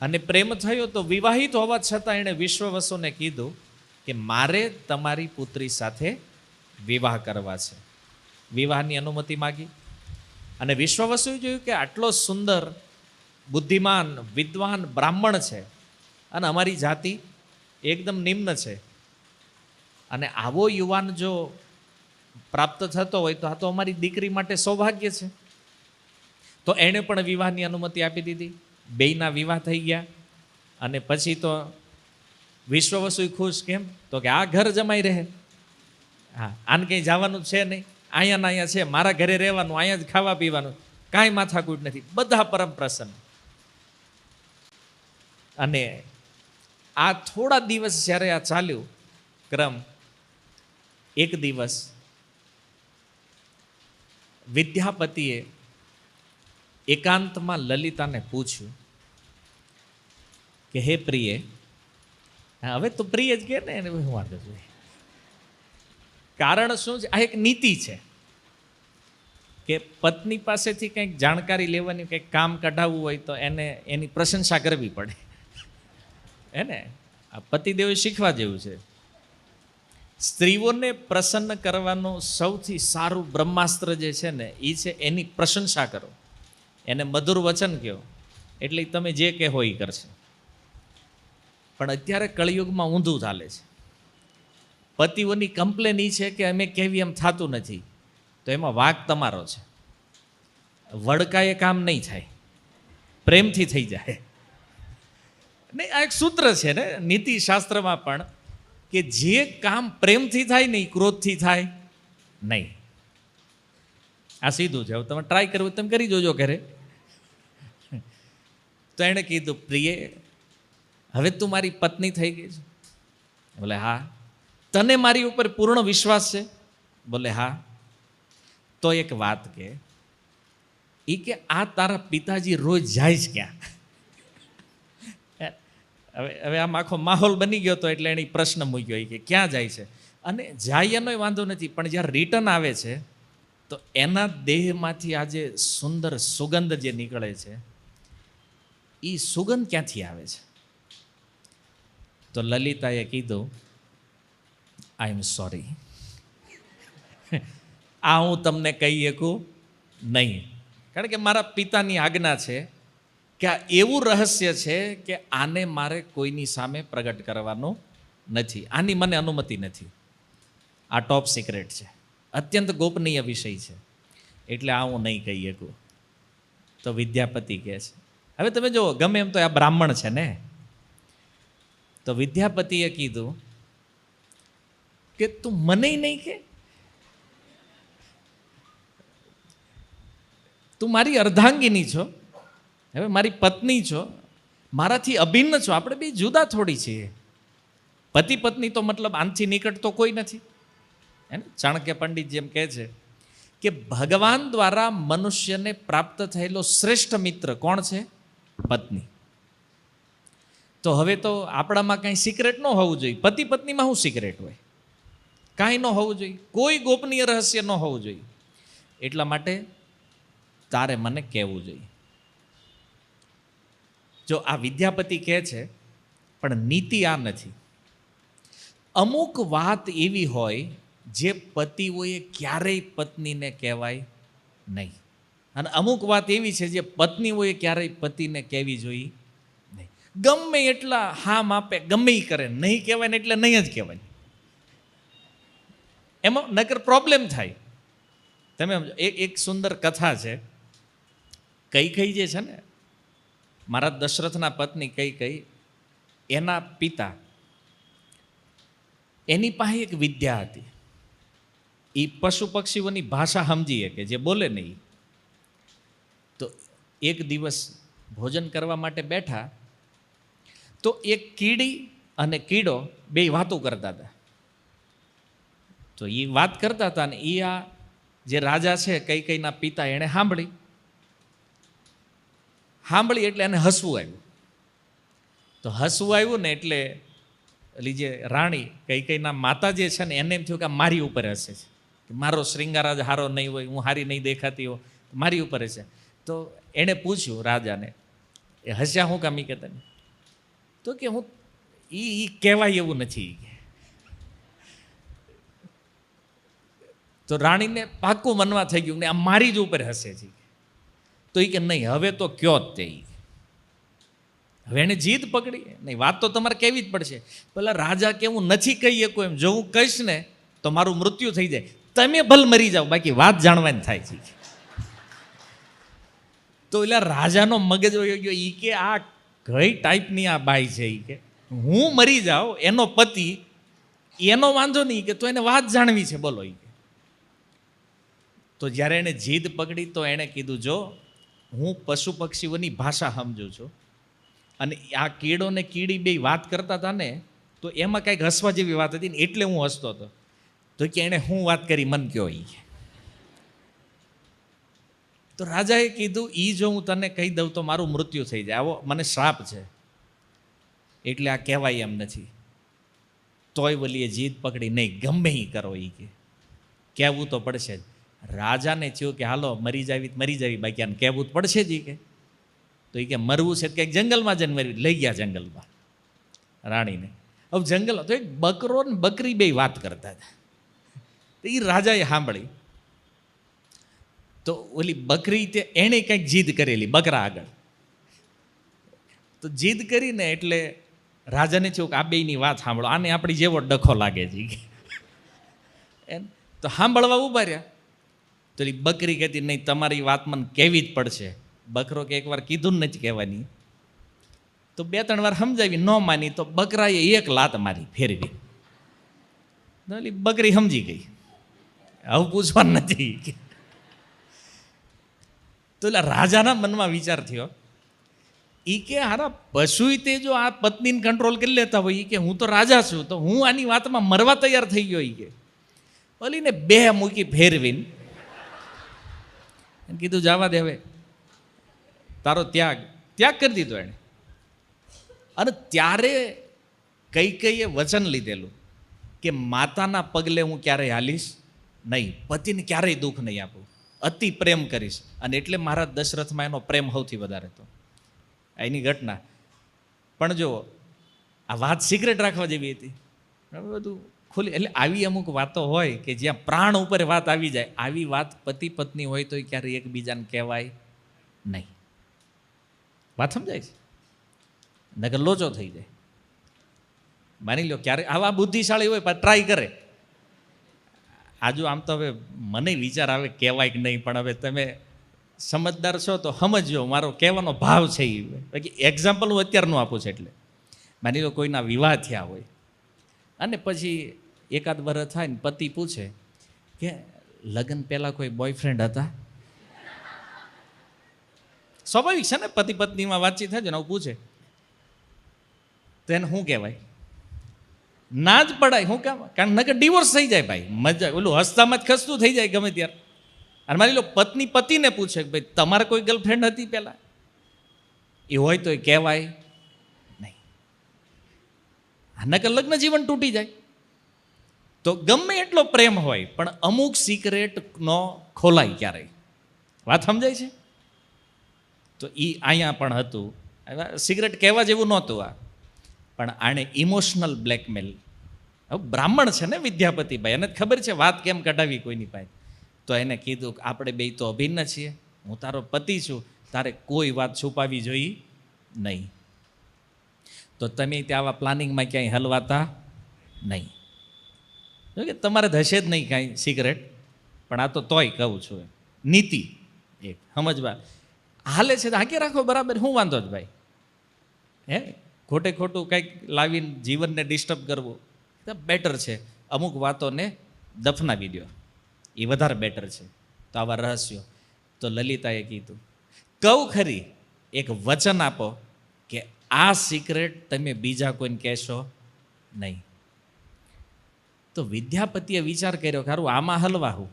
S1: અને પ્રેમ થયો તો વિવાહિત હોવા છતાં એણે વિશ્વવસુને કીધું કે મારે તમારી પુત્રી સાથે વિવાહ કરવા છે. વિવાહની અનુમતિ માગી અને વિશ્વવસુએ જોયું કે આટલો સુંદર, બુદ્ધિમાન, વિદ્વાન બ્રાહ્મણ છે અને અમારી જાતિ એકદમ નિમ્ન છે, અને આવો યુવાન જો પ્રાપ્ત થતો હોય તો આ તો અમારી દીકરી માટે સૌભાગ્ય છે. તો એણે પણ વિવાહની અનુમતિ આપી દીધી. બેયના વિવાહ થઈ ગયા. અને પછી તો વિશ્વવસુ ખુશ. કેમ? તો કે આ ઘર જમાઈ રહે, હા, આને કંઈ જવાનું છે નહીં, અહીંયા ના અહીંયા છે, મારા ઘરે રહેવાનું, અહીંયા જ ખાવા પીવાનું, કાંઈ માથાકૂટ નથી, બધા પરમ પ્રસન્ન. અને આ થોડા દિવસ જ્યારે આ ચાલ્યું ક્રમ, એક દિવસ વિદ્યાપતિએ એકાંતમાં લલિતાને પૂછ્યું કે હે પ્રિય, હવે તો પ્રિય જ કે ને, એને હું વાંધો છે, કારણ શું છે? આ એક નીતિ છે કે પત્ની પાસેથી કંઈક જાણકારી લેવાની, કંઈક કામ કઢાવવું હોય તો એને એની પ્રશંસા કરવી પડે, હે ને? આ પતિદેવે શીખવા જેવું છે. સ્ત્રીઓને પ્રસન્ન કરવાનું સૌથી સારું બ્રહ્માસ્ત્ર જે છે ને, એ છે એની પ્રશંસા કરો, એને મધુર વચન કહો, એટલે તમે જે કહેવો એ કરશે. પણ અત્યારે કળિયુગમાં ઊંધું ચાલે છે. પતિઓની કમ્પ્લેન એ છે કે અમે કેવી એમ થતું નથી, તો એમાં વાંક તમારો છે. વડકાએ કામ નહીં થાય, પ્રેમથી થઈ જાય. નહીં, આ એક સૂત્ર છે ને નીતિશાસ્ત્રમાં પણ, કે જે કામ પ્રેમથી થાય ને એ ક્રોધથી થાય નહીં. આ સીધું છે. હવે તમે ટ્રાય કરવું તમે કરી જોજો ઘરે. તો એણે કીધું, પ્રિય, હવે તું મારી પત્ની થઈ ગઈ છે? બોલે હા. તને મારી ઉપર પૂર્ણ વિશ્વાસ છે? બોલે હા. તો એક વાત કે આ તારા પિતાજી રોજ જાય છે ક્યાં? હવે આમ આખો માહોલ બની ગયો તો એટલે એને પ્રશ્ન મૂક્યો કે ક્યાં જાય છે. અને જાય એનો વાંધો નથી, પણ જ્યારે રિટર્ન આવે છે તો એના દેહમાંથી આ જે સુંદર સુગંધ જે નીકળે છે, એ સુગંધ ક્યાંથી આવે છે? તો લલિતાએ કીધું, આઈ એમ સોરી, આ હું તમને કહી શકું નહીં, કારણ કે મારા પિતાની આજ્ઞા છે કે આ એવું રહસ્ય છે કે આને મારે કોઈની સામે પ્રગટ કરવાનું નથી, આની મને અનુમતિ નથી, આ ટોપ સિક્રેટ છે, અત્યંત ગોપનીય વિષય છે, એટલે આ હું નહીં કહી શકું. તો વિદ્યાપતિ કહે છે, હવે તમે જુઓ, ગમે એમ તો આ બ્રાહ્મણ છે ને, તો વિદ્યાપતિએ કીધું કે તું મને નહીં કે, તું મારી અર્ધાંગીની છો, હવે મારી પત્ની છો, મારાથી અભિન્ન છો, આપણે બે જુદા થોડી છીએ. પતિ પત્ની તો મતલબ આનથી નિકટ તો કોઈ નથી, હે ને? ચાણક્ય પંડિત જેમ કહે છે કે ભગવાન દ્વારા મનુષ્યને પ્રાપ્ત થયેલો શ્રેષ્ઠ મિત્ર કોણ છે? પત્ની. તો હવે તો આપણામાં કાંઈ સિક્રેટ ન હોવું જોઈએ. પતિ પત્નીમાં શું સિક્રેટ હોય? કાંઈ ન હોવું જોઈએ, કોઈ ગોપનીય રહસ્ય ન હોવું જોઈએ. એટલા માટે તારે મને કહેવું જોઈએ. જો આ વિદ્યાપતિ કહે છે, પણ નીતિ આ નથી. અમુક વાત એવી હોય જે પતિઓએ ક્યારેય પત્નીને કહેવાય નહીં, અને અમુક વાત એવી છે જે પત્નીઓએ ક્યારેય પતિને કહેવી જોઈએ નહીં. ગમે એટલા હા માપે, ગમે એ કરે, નહીં કહેવાય ને એટલે નહીં જ કહેવાય. એમાં નકર પ્રોબ્લેમ થાય. તમે એક સુંદર કથા છે. કઈ જે છે ને, મારા દશરથના પત્ની કઈ એના પિતા, એની પાસે એક વિદ્યા હતી. એ પશુ પક્ષીઓની ભાષા સમજીએ કે જે બોલે નહીં. તો એક દિવસ ભોજન કરવા માટે બેઠા તો એક કીડી અને કીડો બે વાતો કરતા હતા. તો એ વાત કરતા હતા ને એ આ જે રાજા છે કઈના પિતા, એણે સાંભળી એટલે એને હસવું આવ્યું. તો હસવું આવ્યું ને એટલે એટલે જે રાણી કૈકેયીના માતા જે છે ને એને એમ થયું કે આ મારી ઉપર હશે કે મારો શ્રૃંગાર આજ હારો નહીં હોય, હું હારી નહીં દેખાતી હો, મારી ઉપર હશે. તો એણે પૂછ્યું રાજાને, એ હસ્યા હું કામી કે તને? તો કે હું એ કહેવાય એવું નથી. તો રાણીને પાક્કું મનવા થઈ ગયું ને આ મારી જ ઉપર હશે છે. તો એ કે નહીં, હવે તો કયો જ તે. હવે એને જીદ પકડી, નહીં વાત તો તમારે કહેવી જ પડશે. પેલા રાજા કે હું નથી કહી શકું એમ, જો હું કહીશ ને તો મારું મૃત્યુ થઈ જાય, તમે ભલ મરી જાઓ, બાકી વાત જાણવાની થાય છે. તો એટલે રાજાનો મગજ વયો ગયો. એ કે આ કઈ ટાઈપની આ બાઈ છે. એ કે હું મરી જાઉં, એનો પતિ, એનો વાંધો નહીં, કે તો એને વાત જાણવી છે, બોલો. એ તો જ્યારે એણે જીદ પકડી તો એણે કીધું, જો હું પશુ પક્ષીઓની ભાષા સમજું છું, અને આ કીડો ને કીડી બે વાત કરતા હતા ને, તો એમાં કંઈક હસવા જેવી વાત હતી ને, એટલે હું હસતો હતો. તો કે એણે હું વાત કરી, મન કયો. તો રાજાએ કીધું, જો હું તને કહી દઉં તો મારું મૃત્યુ થઈ જાય, આવો મને શ્રાપ છે, એટલે આ કહેવાય એમ નથી. તોય વલીએ જીદ પકડી, નહીં ગમે એ કરો, એ કે કહેવું તો પડશે જ. રાજાને થયું કે હાલો મરી જાવી, બાકી આને કહેવું જ પડશે જ. કે તો એ કે મરવું છે કંઈક જંગલમાં જઈને મરવી. લઈ ગયા જંગલમાં રાણીને. હવે જંગલ તો એક બકરો ને બકરી બે વાત કરતા હતા. તો એ રાજાએ સાંભળી. તો ઓલી બકરી તે એણે કંઈક જીદ કરેલી બકરા આગળ. તો જીદ કરીને એટલે રાજાને થયું કે આ બેયની વાત સાંભળો, આને આપણી જેવો ડખો લાગે છે. એમ તો સાંભળવા ઉભા રહ્યા. તો એ બકરી કહેતી, નહીં તમારી વાત મને કહેવી જ પડશે. બકરો કે એકવાર કીધું ને નથી કહેવાની. તો 2-3 વાર સમજાવી, ન માની. તો બકરાએ એક લાત મારી ફેરવી. એટલે બકરી સમજી ગઈ, આવું પૂછવાનું નથી. તો એટલે રાજાના મનમાં વિચાર થયો, એ કે હારા પશુ તે જો આ પત્નીને કંટ્રોલ કરી લેતા હોય, કે હું તો રાજા છું, તો હું આની વાતમાં મરવા તૈયાર થઈ ગયો. કે ઓલીને 2 મૂકી ફેરવીને કીધું, જવા દે, હવે તારો ત્યાગ કરી દીધો એણે. અને ત્યારે કૈકેયીએ વચન લીધેલું કે માતાના પગલે હું ક્યારેય હાલીશ નહીં, પતિને ક્યારેય દુઃખ નહીં આપું, અતિ પ્રેમ કરીશ. અને એટલે મારા દશરથમાં એનો પ્રેમ સૌથી વધારે હતો. એની ઘટના પણ જો આ વાત સિક્રેટ રાખવા જેવી હતી, બધું ખુલ્લી. એટલે આવી અમુક વાતો હોય કે જ્યાં પ્રાણ ઉપર વાત આવી જાય, આવી વાત પતિ પત્ની હોય તો ક્યારેય એકબીજાને કહેવાય નહીં. વાત સમજાય છે? નગર લોચો થઈ જાય. માની લો ક્યારે આવા બુદ્ધિશાળી હોય પણ ટ્રાય કરે. આજુ આમ તો હવે મને વિચાર આવે કહેવાય કે નહીં, પણ હવે તમે સમજદાર છો તો સમજો મારો કહેવાનો ભાવ છે. એ બાકી એક્ઝામ્પલ હું અત્યારનું આપું છું. એટલે માની લો કોઈના વિવાહ થયા હોય અને પછી એકાદ વર્ષ થાય ને પતિ પૂછે કે લગ્ન પહેલાં કોઈ બોયફ્રેન્ડ હતા? સ્વાભાવિક છે ને, પતિ પત્નીમાં વાતચીત થાય છે ને, પૂછે તો એને શું કહેવાય? ના જ પડાય. શું કામ? કારણ નકર ડિવોર્સ થઈ જાય ભાઈ. મજા ઓલું હસ્તામાં જ ખસતું થઈ જાય ગમે ત્યારે. અને માની લો પત્ની પતિને પૂછે કે ભાઈ તમારે કોઈ ગર્લફ્રેન્ડ હતી પહેલાં? એ હોય તો એ કહેવાય નહીં. નકર લગ્ન જીવન તૂટી જાય. તો ગમે એટલો પ્રેમ હોય પણ અમુક સિક્રેટ નો ખોલાય ક્યારેય. વાત સમજાય છે? તો એ અહીંયા પણ હતું. સિગરેટ કહેવા જેવું નહોતું આ, પણ આણે ઇમોશનલ બ્લેકમેલ. હવે બ્રાહ્મણ છે ને વિદ્યાપતિભાઈ, એને ખબર છે વાત કેમ કઢાવી કોઈની પાસે. તો એને કીધું આપણે બે તો અભિન્ન છીએ, હું તારો પતિ છું, તારે કોઈ વાત છુપાવી જોઈએ નહીં. તો તમે ત્યાં આવા પ્લાનિંગમાં ક્યાંય હલવાતા નહીં. જો કે તમારે હશે જ નહીં કાંઈ સિગરેટ, પણ આ તો તોય કહું છું, નીતિ એક સમજવા હાલે છે. હાકે રાખો બરાબર, શું વાંધો જ ભાઈ? હે ખોટે ખોટું કંઈક લાવીને જીવનને ડિસ્ટર્બ કરવું તો બેટર છે. અમુક વાતોને દફનાવી દો, એ વધારે બેટર છે. તો આવા રહસ્યો તો લલિતાએ કીધું, કહું ખરી એક વચન આપો કે આ સિક્રેટ તમે બીજા કોઈને કહેશો નહીં. તો વિદ્યાપતિએ વિચાર કર્યો, ખરું આમાં હલવા હું,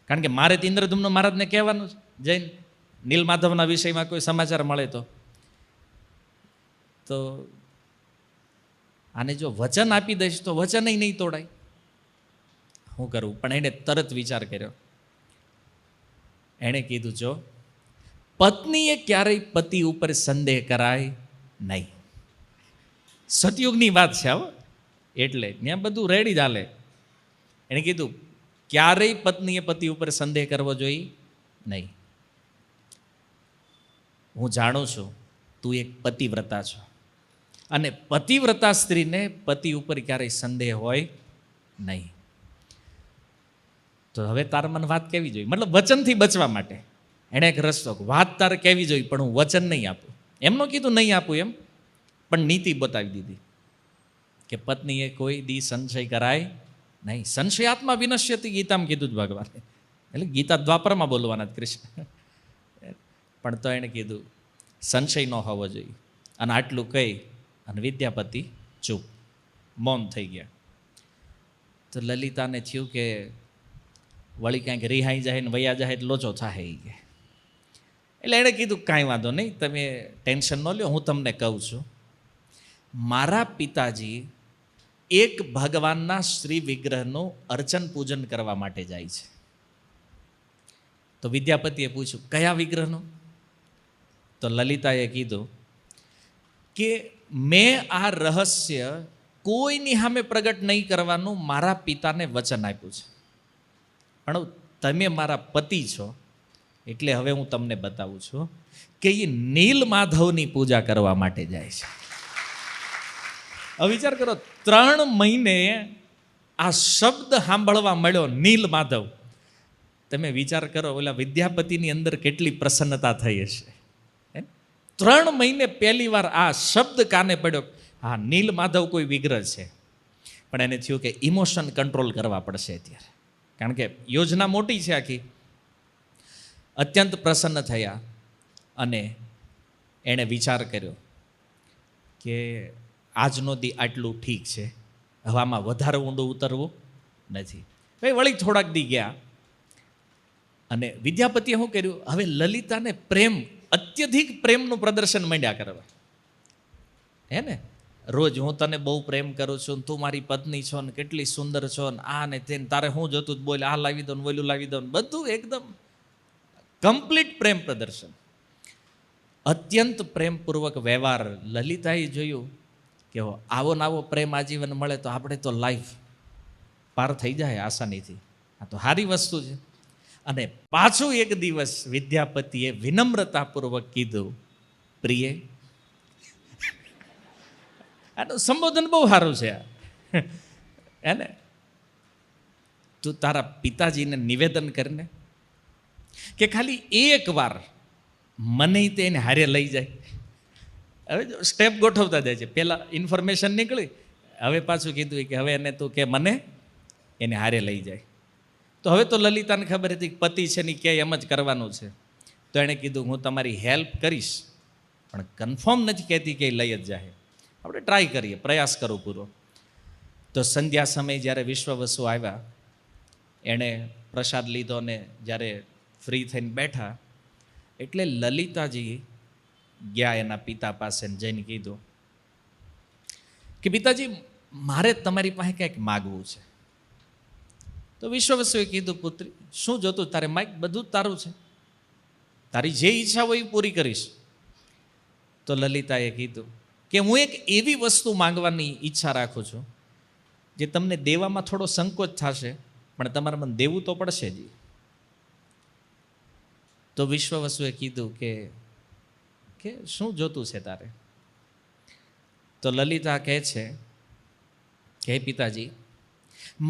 S1: કારણ કે મારે તો ઇન્દ્રધુમ્ન મહારાજને કહેવાનું છે. જૈન નીલમાધવના વિષયમાં કોઈ સમાચાર મળે તો આને જો વચન આપી દઈશ તો વચન નહીં તોડાય. શું કરવું? પણ એણે તરત વિચાર કર્યો. એણે કીધું, જો પત્નીએ ક્યારેય પતિ ઉપર સંદેહ કરાય નહીં. સતયુગની વાત છે આવો, એટલે ત્યાં બધું રેડી જ હાલે. એણે કીધું ક્યારેય પત્નીએ પતિ ઉપર સંદેહ કરવો જોઈએ નહીં. હું જાણું છું તું એક પતિવ્રતા છો, અને પતિવ્રતા સ્ત્રીને પતિ ઉપર ક્યારેય સંદેહ હોય નહીં. તો હવે તારે મને વાત કહેવી જોઈએ, મતલબ વચનથી બચવા માટે એણે એક રસ્તો, વાત તારે કહેવી જોઈએ પણ હું વચન નહીં આપું. એમનો કીધું નહીં આપું એમ, પણ નીતિ બતાવી દીધી કે પત્નીએ કોઈ દી સંશય કરાય નહીં. સંશયાત્મા વિનશ્યતિ ગીતામાં કીધું જ ભગવાને, એટલે ગીતા દ્વાપરમાં બોલવાના જ કૃષ્ણ. પણ તો એણે કીધું સંશય ન હોવો જોઈએ. અને આટલું કહી અને વિદ્યાપતિ ચૂપ, મૌન થઈ ગયા. તો લલિતાને થયું કે વળી કાંઈક રિહાઈ જાય ને વયા જાય એટલે લોચો થાય એ કે. એટલે એણે કીધું કાંઈ વાંધો નહીં, તમે ટેન્શન ન લ્યો, હું તમને કહું છું. મારા પિતાજી એક ભગવાનના શ્રી વિગ્રહનું અર્ચન પૂજન કરવા માટે જાય છે. તો વિદ્યાપતિએ પૂછ્યું કયા વિગ્રહનું? તો લલિતાએ કીધું કે મેં આ રહસ્ય કોઈની સામે પ્રગટ નહીં કરવાનું મારા પિતાને વચન આપ્યું છે, પણ તમે મારા પતિ છો એટલે હવે હું તમને બતાવું છું કે એ નીલ માધવની પૂજા કરવા માટે જાય છે. હવે વિચાર કરો, 3 મહિને આ શબ્દ સાંભળવા મળ્યો નીલ માધવ. તમે વિચાર કરો ઓલા વિદ્યાપતિની અંદર કેટલી પ્રસન્નતા થઈ હશે. 3 મહિને પહેલી વાર આ શબ્દ કાને પડ્યો, હા નીલ માધવ કોઈ વિગ્રહ છે. પણ એને થયું કે ઇમોશન કંટ્રોલ કરવા પડશે અત્યારે, કારણ કે યોજના મોટી છે આખી. અત્યંત પ્રસન્ન થયા અને એણે વિચાર કર્યો કે આજનો દી આટલું ઠીક છે, હવે આમાં વધારે ઊંડું ઉતરવું નથી. ભાઈ વળી થોડાક દી ગયા અને વિદ્યાપતિએ શું કર્યું, હવે લલિતાને પ્રેમ, અત્યધિક પ્રેમનું પ્રદર્શન માંડ્યા કરવા. હે ને, રોજ હું તને બહુ પ્રેમ કરું છું, તું મારી પત્ની છો ને કેટલી સુંદર છો ને આ ને તેને, તારે હું જોતું બોલ, આ લાવી દો ને ઓલું લાવી દો ને, બધું એકદમ કમ્પ્લીટ પ્રેમ પ્રદર્શન, અત્યંત પ્રેમપૂર્વક વ્યવહાર. લલિતાએ જોયું કે આવો ને આવો પ્રેમ આજીવન મળે તો આપણે તો લાઈફ પાર થઈ જાય આસાનીથી, આ તો સારી વસ્તુ છે. અને પાછું એક દિવસ વિદ્યાપતિએ વિનમ્રતાપૂર્વક કીધું, પ્રિય, આનું સંબોધન બહુ સારું છે હે ને, તું તારા પિતાજીને નિવેદન કરીને કે ખાલી એક વાર મને તેને હારે લઈ જાય. હવે સ્ટેપ ગોઠવતા જાય છે, પહેલાં ઇન્ફોર્મેશન નીકળી, હવે પાછું કીધું કે હવે એને તું કે મને એને હારે લઈ જાય. તો હવે તો લલિતાને ખબર હતી કે પતિ છે ને કે એમ જ કરવાનું છે. તો એણે કીધું હું તમારી હેલ્પ કરીશ, પણ કન્ફર્મ નથી કહેતી કે લઈ જ જાય, આપણે ટ્રાય કરીએ, પ્રયાસ કરો પૂરો. તો સંધ્યા સમયે જ્યારે વિશ્વવસુ આવ્યા, એણે પ્રસાદ લીધો ને જ્યારે ફ્રી થઈને બેઠા એટલે લલિતાજી ગયા એના પિતા પાસે જઈને કીધું કે પિતાજી મારે તમારી પાસે કંઈક માગવું છે. તો વિશ્વવસુએ કીધું, પુત્રી શું જોતું તારે? માગ બધું તારું છે, તારી જે ઈચ્છા હોય એ પૂરી કરીશ. તો લલિતાએ કીધું કે હું એક એવી વસ્તુ માંગવાની ઈચ્છા રાખું છું જે તમને દેવામાં થોડો સંકોચ થશે, પણ તમારે મને દેવું તો પડશે જ. તો વિશ્વવસુએ કીધું કે શું જોતું છે તારે? તો લલિતા કહે છે કે પિતાજી,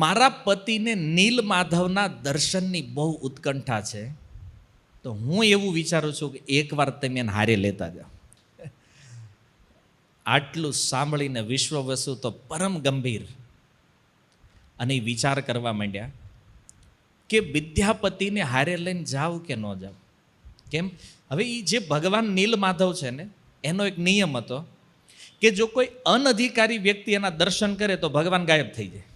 S1: મારા પતિને નીલ માધવના દર્શનની બહુ ઉત્કંઠા છે, તો હું એવું વિચારું છું કે એકવાર તમે એને હારે લેતા જાઓ. આટલું સાંભળીને વિશ્વવસુ તો પરમ ગંભીર અને વિચાર કરવા માંડ્યા કે વિદ્યાપતિને હારે લઈને જાવ કે ન જાવ. કેમ? હવે એ જે ભગવાન નીલ માધવ છે ને, એનો એક નિયમ હતો કે જો કોઈ અનધિકારી વ્યક્તિ એના દર્શન કરે તો ભગવાન ગાયબ થઈ જાય.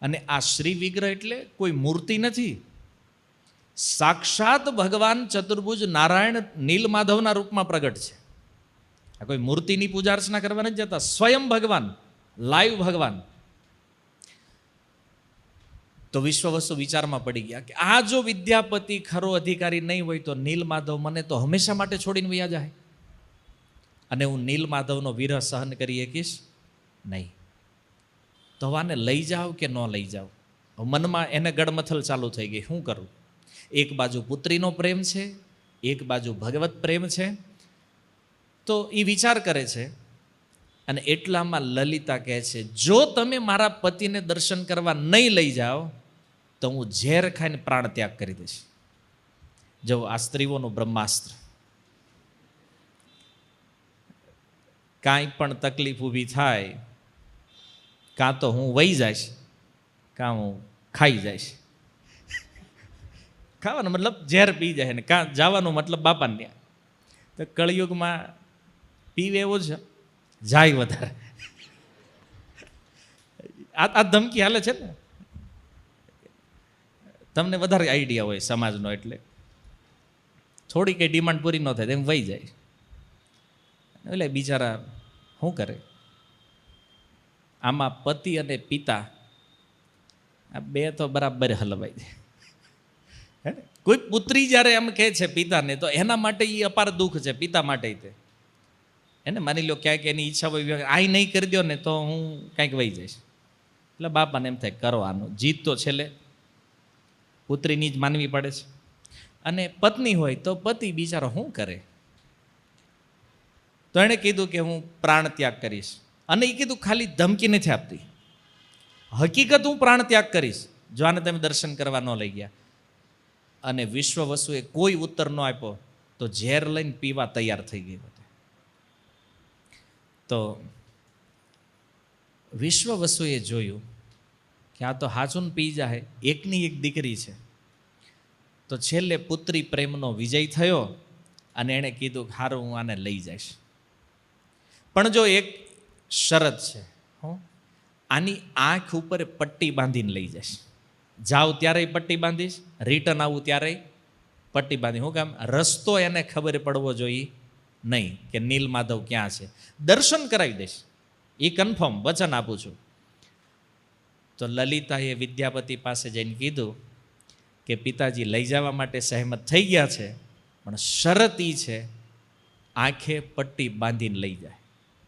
S1: અને આ શ્રી વિગ્રહ એટલે કોઈ મૂર્તિ નથી, સાક્ષાત ભગવાન ચતુર્ભુજ નારાયણ નીલ માધવના રૂપમાં પ્રગટ છે. આ કોઈ મૂર્તિની પૂજા અર્ચના કરવા નથી જતા, સ્વયં ભગવાન, લાઈવ ભગવાન. તો વિશ્વવસુ વિચારમાં પડી ગયા કે આ જો વિદ્યાપતિ ખરો અધિકારી નહીં હોય તો નીલમાધવ મને તો હંમેશા માટે છોડીને વયા જાય, અને હું નીલમાધવનો વિરહ સહન કરી શકીશ નહીં. તો આને લઈ જાઓ કે ન લઈ જાઓ? મનમાં એને ગડમથલ ચાલુ થઈ ગઈ, શું કરું? એક બાજુ પુત્રીનો પ્રેમ છે, એક બાજુ ભગવત પ્રેમ છે. તો એ વિચાર કરે છે, અને એટલામાં લલિતા કહે છે, જો તમે મારા પતિને દર્શન કરવા નહીં લઈ જાઓ તો હું ઝેર ખાઈને પ્રાણ ત્યાગ કરી દઈશ. જો આ સ્ત્રીઓનું બ્રહ્માસ્ત્ર. કાંઈ પણ તકલીફ ઊભી થાય, કાં તો હું વહી જઈશ, કાં હું ખાઈ જઈશ. ખાવાનો મતલબ ઝેર પી જાય, ને કાં જવાનું મતલબ બાપાને ત્યાં. તો કળિયુગમાં પીવે એવો છે, જાય વધારે. આ ધમકી હાલે છે ને, તમને વધારે આઈડિયા હોય સમાજનો, એટલે થોડી કંઈ ડિમાન્ડ પૂરી ન થાય તેમ વહી જાય. એટલે બિચારા શું કરે? આમાં પતિ અને પિતા આ બે તો બરાબર હલવાઈ જાય. હે ને? કોઈ પુત્રી જ્યારે એમ કહે છે પિતાને, તો એના માટે એ અપાર દુઃખ છે, પિતા માટે તે. એને માની લો ક્યાંક એની ઈચ્છા હોય, આ નહીં કરી દો ને તો હું કાંઈક વહી જઈશ. એટલે બાપાને એમ થાય કરવાનું, જીત તો છેલ્લે પુત્રીની જ માનવી પડે છે. અને પત્ની હોય તો પતિ બિચારો શું કરે? તો એણે કીધું કે હું પ્રાણ ત્યાગ કરીશ. અને એ કીધું ખાલી ધમકી નથી આપતી, હકીકત હું પ્રાણ ત્યાગ કરીશ જો આને તમે દર્શન કરવા ન લઈ ગયા. અને વિશ્વવસુએ કોઈ ઉત્તર ન આપ્યો તો ઝેર લઈને પીવા તૈયાર થઈ ગઈ હતી. તો વિશ્વવસુએ જોયું કે આ તો હાચું પી જાય, એકની એક દીકરી છે. તો છેલ્લે પુત્રી પ્રેમનો વિજય થયો, અને એણે કીધું હારું હું આને લઈ જઈશ, પણ જો એક શરત છે, આની આંખ ઉપર પટ્ટી બાંધીને લઈ જઈશ. જાઉં ત્યારે પટ્ટી બાંધીશ, રિટર્ન આવું ત્યારે પટ્ટી બાંધી. હું કામ? રસ્તો એને ખબર પડવો જોઈએ નહીં કે નીલમાધવ ક્યાં છે. દર્શન કરાવી દઈશ, એ કન્ફર્મ વચન આપું છું. તો લલિતાએ વિદ્યાપતિ પાસે જઈને કીધું કે પિતાજી લઈ જવા માટે સહેમત થઈ ગયા છે, પણ શરત એ છે આંખે પટ્ટી બાંધીને લઈ જાય.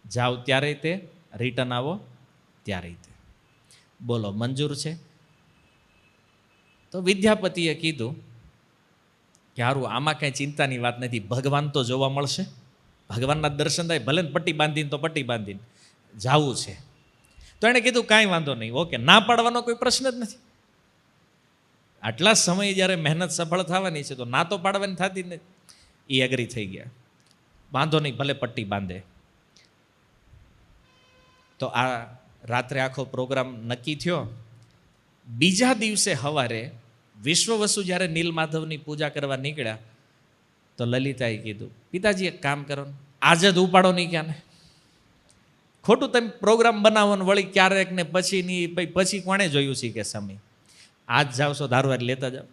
S1: જાઓ ત્યારે તે, રિટર્ન આવો ત્યારે તે. બોલો મંજૂર છે? તો વિદ્યાપતિએ કીધું કે હારું આમાં કાંઈ ચિંતાની વાત નથી, ભગવાન તો જોવા મળશે, ભગવાનના દર્શન થાય, ભલે ને પટ્ટી બાંધીને તો પટ્ટી બાંધીને જાવું છે. તો એણે કીધું કાંઈ વાંધો નહીં, ઓકે, ના પાડવાનો કોઈ પ્રશ્ન જ નથી. આટલા સમય જ્યારે મહેનત સફળ થવાની છે તો ના તો પાડવાની થતી નથી. એ એગ્રી થઈ ગયા, વાંધો નહીં, ભલે પટ્ટી બાંધે. તો આ રાત્રે આખો પ્રોગ્રામ નક્કી થયો. બીજા દિવસે સવારે વિશ્વવસુ જ્યારે નીલમાધવની પૂજા કરવા નીકળ્યા તો લલિતાએ કીધું પિતાજી એક કામ કરો, આજે જ ઉપાડો નહીં ક્યાં ને, ખોટું તમે પ્રોગ્રામ બનાવો ને વળી ક્યારેક ને પછી કોણે જોયું છે કે સમય આજ જાવ છો ધારવાર લેતા જાઓ.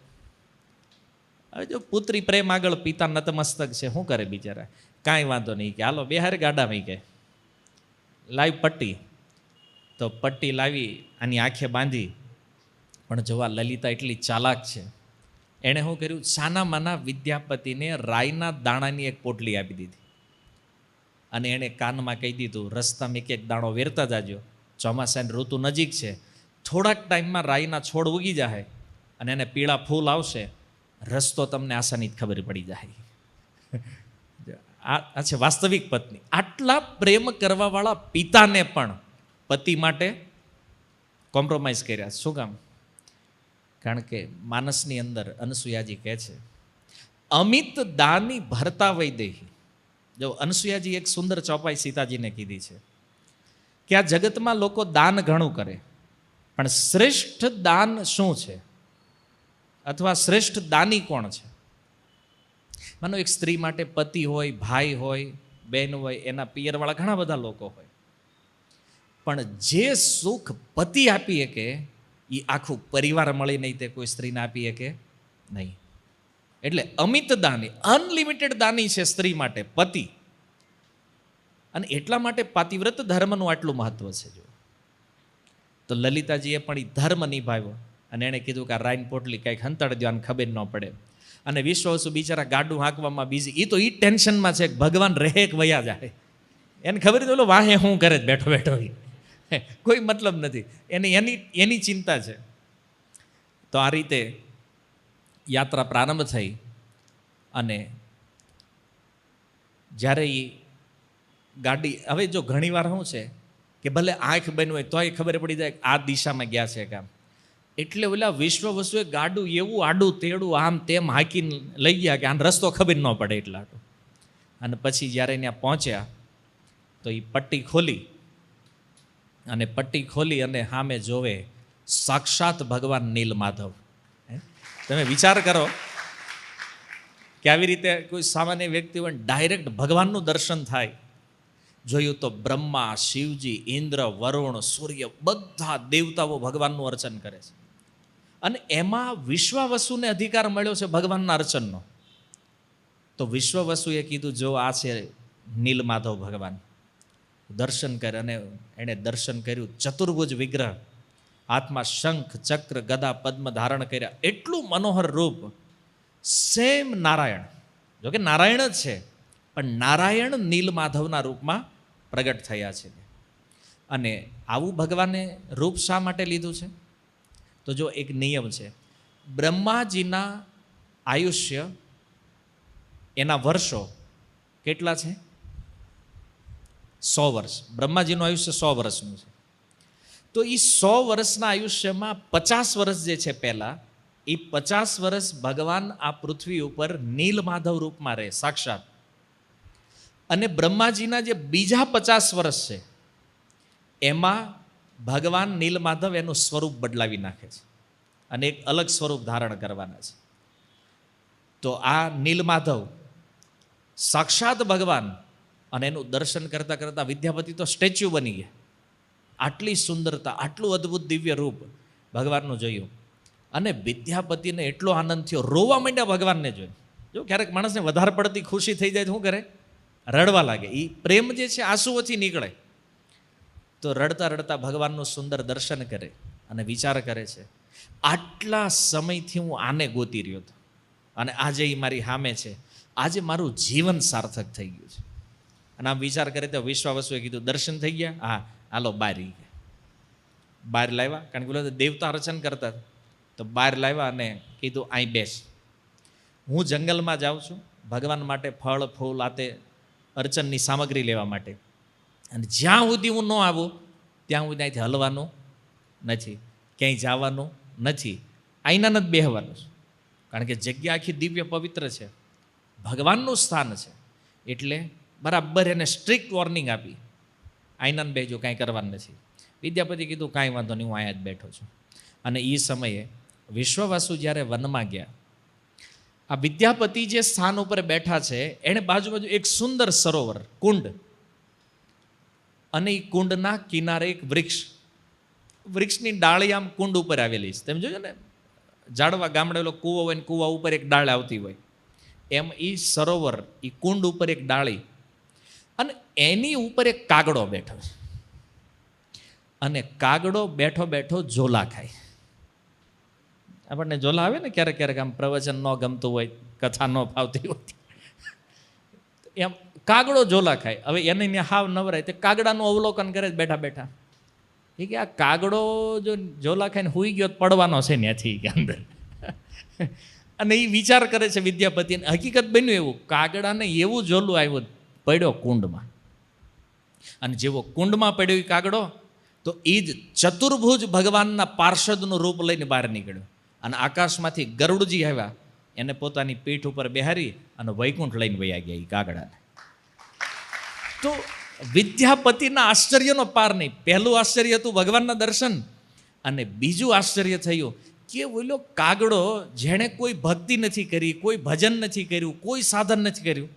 S1: હવે જો પુત્રી પ્રેમ આગળ પિતા નતમસ્તક છે, શું કરે બિચારા? કાંઈ વાંધો નહીં કે હાલો બેહાર ગાડામાં કે લાવી પટ્ટી. તો પટ્ટી લાવી આની આંખે બાંધી. પણ જોવા લલિતા એટલી ચાલાક છે, એણે શું કર્યું, સાનામાના વિદ્યાપતિને રાઈના દાણાની એક પોટલી આપી દીધી. અને એણે કાનમાં કહી દીધું રસ્તામાં એક એક દાણો વેરતા જાજો, ચોમાસાની ઋતુ નજીક છે, થોડાક ટાઈમમાં રાઈના છોડ ઉગી જાય અને એને પીળા ફૂલ આવશે, રસ્તો તમને આસાની ખબર પડી જાય. આ છે વાસ્તવિક પત્ની. આટલા પ્રેમ કરવાવાળા પિતાને પણ પતિ માટે કોમ્પ્રોમાઇઝ કર્યા. શું કામ? કારણ કે માનસની અંદર અનસુયાજી કહે છે અમિત દાની ભરતા વૈદેહી. જો અનસુયાજી એક સુંદર ચોપાઈ સીતાજીને કીધી છે કે આ જગતમાં લોકો દાન ઘણું કરે, પણ શ્રેષ્ઠ દાન શું છે, અથવા શ્રેષ્ઠ દાની કોણ છે? માનો એક સ્ત્રી માટે પતિ હોય, ભાઈ હોય, બહેન હોય, એના પિયરવાળા ઘણા બધા લોકો હોય, પણ જે સુખ પતિ આપી શકે એ આખું પરિવાર મળી નહીં તે કોઈ સ્ત્રીને આપી શકે નહીં. એટલે અમિત દાની, અનલિમિટેડ દાની છે સ્ત્રી માટે પતિ. અને એટલા માટે પાતિવ્રત ધર્મનું આટલું મહત્વ છે. જો તો લલિતાજીએ પણ એ ધર્મ નિભાવ્યો અને એણે કીધું કે આ રાઈન પોટલી કંઈક હંતાડી દો, આને ખબર ન પડે. અને વિશ્વવસુ બિચારા ગાડું હાંકવામાં બીજી, એ તો એ ટેન્શનમાં છે કે ભગવાન રહે કે વયા જાય. એને ખબર તો વાહે શું કરે જ બેઠો બેઠો, કોઈ મતલબ નથી, એની ચિંતા છે. તો આ રીતે યાત્રા પ્રારંભ થઈ અને જ્યારે એ ગાડી, હવે જો ઘણીવાર શું છે કે ભલે આંખ બની હોય તોય ખબર પડી જાય આ દિશામાં ગયા છે કામ. એટલે ઓલા વિશ્વવસુએ ગાડું એવું આડું તેડું આમ તેમ હાંકીને લઈ ગયા કે આને રસ્તો ખબર ન પડે એટલા. અને પછી જ્યારે ત્યાં પહોંચ્યા તો એ પટ્ટી ખોલી અને સામે જોવે સાક્ષાત ભગવાન નીલમાધવ. તમે વિચાર કરો કે આવી રીતે કોઈ સામાન્ય વ્યક્તિ હોય ડાયરેક્ટ ભગવાનનું દર્શન થાય. જોયું તો બ્રહ્મા, શિવજી, ઇન્દ્ર, વરુણ, સૂર્ય બધા દેવતાઓ ભગવાનનું અર્ચન કરે છે. અને એમાં વિશ્વવસુને અધિકાર મળ્યો છે ભગવાનના અર્ચનનો. તો વિશ્વવસુએ કીધું જો આ છે નીલમાધવ ભગવાન, દર્શન કરે. અને એણે દર્શન કર્યું, ચતુર્ભુજ વિગ્રહ, હાથમાં શંખ, ચક્ર, ગદા, પદ્મ ધારણ કર્યા. એટલું મનોહર રૂપ, સેમ નારાયણ. જોકે નારાયણ જ છે, પણ નારાયણ નીલમાધવના રૂપમાં પ્રગટ થયા છે. અને આવું ભગવાને રૂપ શા માટે લીધું છે? તો જો એક નિયમ છે, બ્રહ્માજીના આયુષ્ય, એના વર્ષો કેટલા છે? 100 વર્ષ. બ્રહ્માજીનું આયુષ્ય 100 વર્ષનું છે. તો એ 100 વર્ષના આયુષ્યમાં 50 વર્ષ જે છે પહેલા, એ 50 વર્ષ ભગવાન આ પૃથ્વી ઉપર નીલમાધવ રૂપમાં રહે સાક્ષાત. અને બ્રહ્માજીના જે બીજા 50 વર્ષ છે એમાં ભગવાન નીલમાધવ એનું સ્વરૂપ બદલાવી નાખે છે અને એક અલગ સ્વરૂપ ધારણ કરવાના છે. તો આ નીલમાધવ સાક્ષાત ભગવાન, અને એનું દર્શન કરતાં કરતાં વિદ્યાપતિ તો સ્ટેચ્યુ બની ગયા. આટલી સુંદરતા, આટલું અદ્ભુત દિવ્ય રૂપ ભગવાનનું જોયું. અને વિદ્યાપતિને એટલો આનંદ થયો, રોવા માંડ્યા ભગવાનને જોઈ. જો ક્યારેક માણસને વધારે પડતી ખુશી થઈ જાય તો શું કરે? રડવા લાગે. એ પ્રેમ જે છે આંસુઓથી નીકળે. તો રડતા રડતા ભગવાનનું સુંદર દર્શન કરે અને વિચાર કરે છે, આટલા સમયથી હું આને ગોતી રહ્યો હતો અને આજે એ મારી સામે છે, આજે મારું જીવન સાર્થક થઈ ગયું છે. અને આમ વિચાર કરે તો વિશ્વવસુએ કીધું દર્શન થઈ ગયા, હા હાલો બહાર ગયા. બહાર લાવ્યા, કારણ કે બોલો દેવતા અર્ચન કરતા. તો બહાર લાવ્યા અને કીધું અહીં બેસ, હું જંગલમાં જાઉં છું ભગવાન માટે ફળ ફૂલ આતે અર્ચનની સામગ્રી લેવા માટે. અને જ્યાં સુધી હું ન આવું ત્યાં હું ત્યાંથી હલવાનું નથી, ક્યાંય જવાનું નથી, આઈના નથી બેહવાનું છે. કારણ કે જગ્યા આખી દિવ્ય પવિત્ર છે, ભગવાનનું સ્થાન છે. એટલે બરાબર એને સ્ટ્રિક્ટ વોર્નિંગ આપી, આઈનાને બેજો, કાંઈ કરવાનું નથી. વિદ્યાપતિ કીધું કાંઈ વાંધો નહીં, હું અહીંયા જ બેઠો છું. અને એ સમયે વિશ્વવસુ જ્યારે વનમાં ગયા, આ વિદ્યાપતિ જે સ્થાન ઉપર બેઠા છે એણે બાજુ એક સુંદર સરોવર, કુંડ, અને એ કુંડના કિનારે એક વૃક્ષની ડાળી આમ કુંડ ઉપર આવેલી છે. તમે જોજો ને, ઝાડવા ગામડે ઓલો કૂવો હોય ને કૂવા ઉપર એક ડાળ આવતી હોય, એમ એ સરોવર, એ કુંડ ઉપર એક ડાળી, અને એની ઉપર એક કાગડો બેઠો છે. અને કાગડો બેઠો બેઠો ઝોલા ખાય. આપણને ઝોલા આવે ને ક્યારેક ક્યારેક, આમ પ્રવચન ન ગમતું હોય, કથા ન ફાવતી હોય, એમ કાગડો ઝોલા ખાય. હવે એને ત્યાં હાવ નવરાય તે કાગડાનું અવલોકન કરે બેઠા બેઠા. એ કે આ કાગડો જો ઝોલા ખાઈને હુઈ ગયો પડવાનો છે ત્યાંથી કે અંદર. અને એ વિચાર કરે છે વિદ્યાપતિ. હકીકત બન્યું એવું, કાગડાને એવું ઝોલું આવ્યું, પડ્યો કુંડમાં. અને જેવો કુંડમાં પડ્યો એ કાગડો, તો એ જ ચતુર્ભુજ ભગવાનના પાર્ષદનું રૂપ લઈને બહાર નીકળ્યો. અને આકાશમાંથી ગરુડજી આવ્યા, એને પોતાની પીઠ ઉપર બેહારી અને વૈકુંઠ લઈને વયા ગયા એ કાગડાને. તો વિદ્યાપતિના આશ્ચર્યનો પાર નહીં. પહેલું આશ્ચર્ય હતું ભગવાનના દર્શન, અને બીજું આશ્ચર્ય થયું કે ઓલો કાગડો જેણે કોઈ ભક્તિ નથી કરી, કોઈ ભજન નથી કર્યું, કોઈ સાધન નથી કર્યું,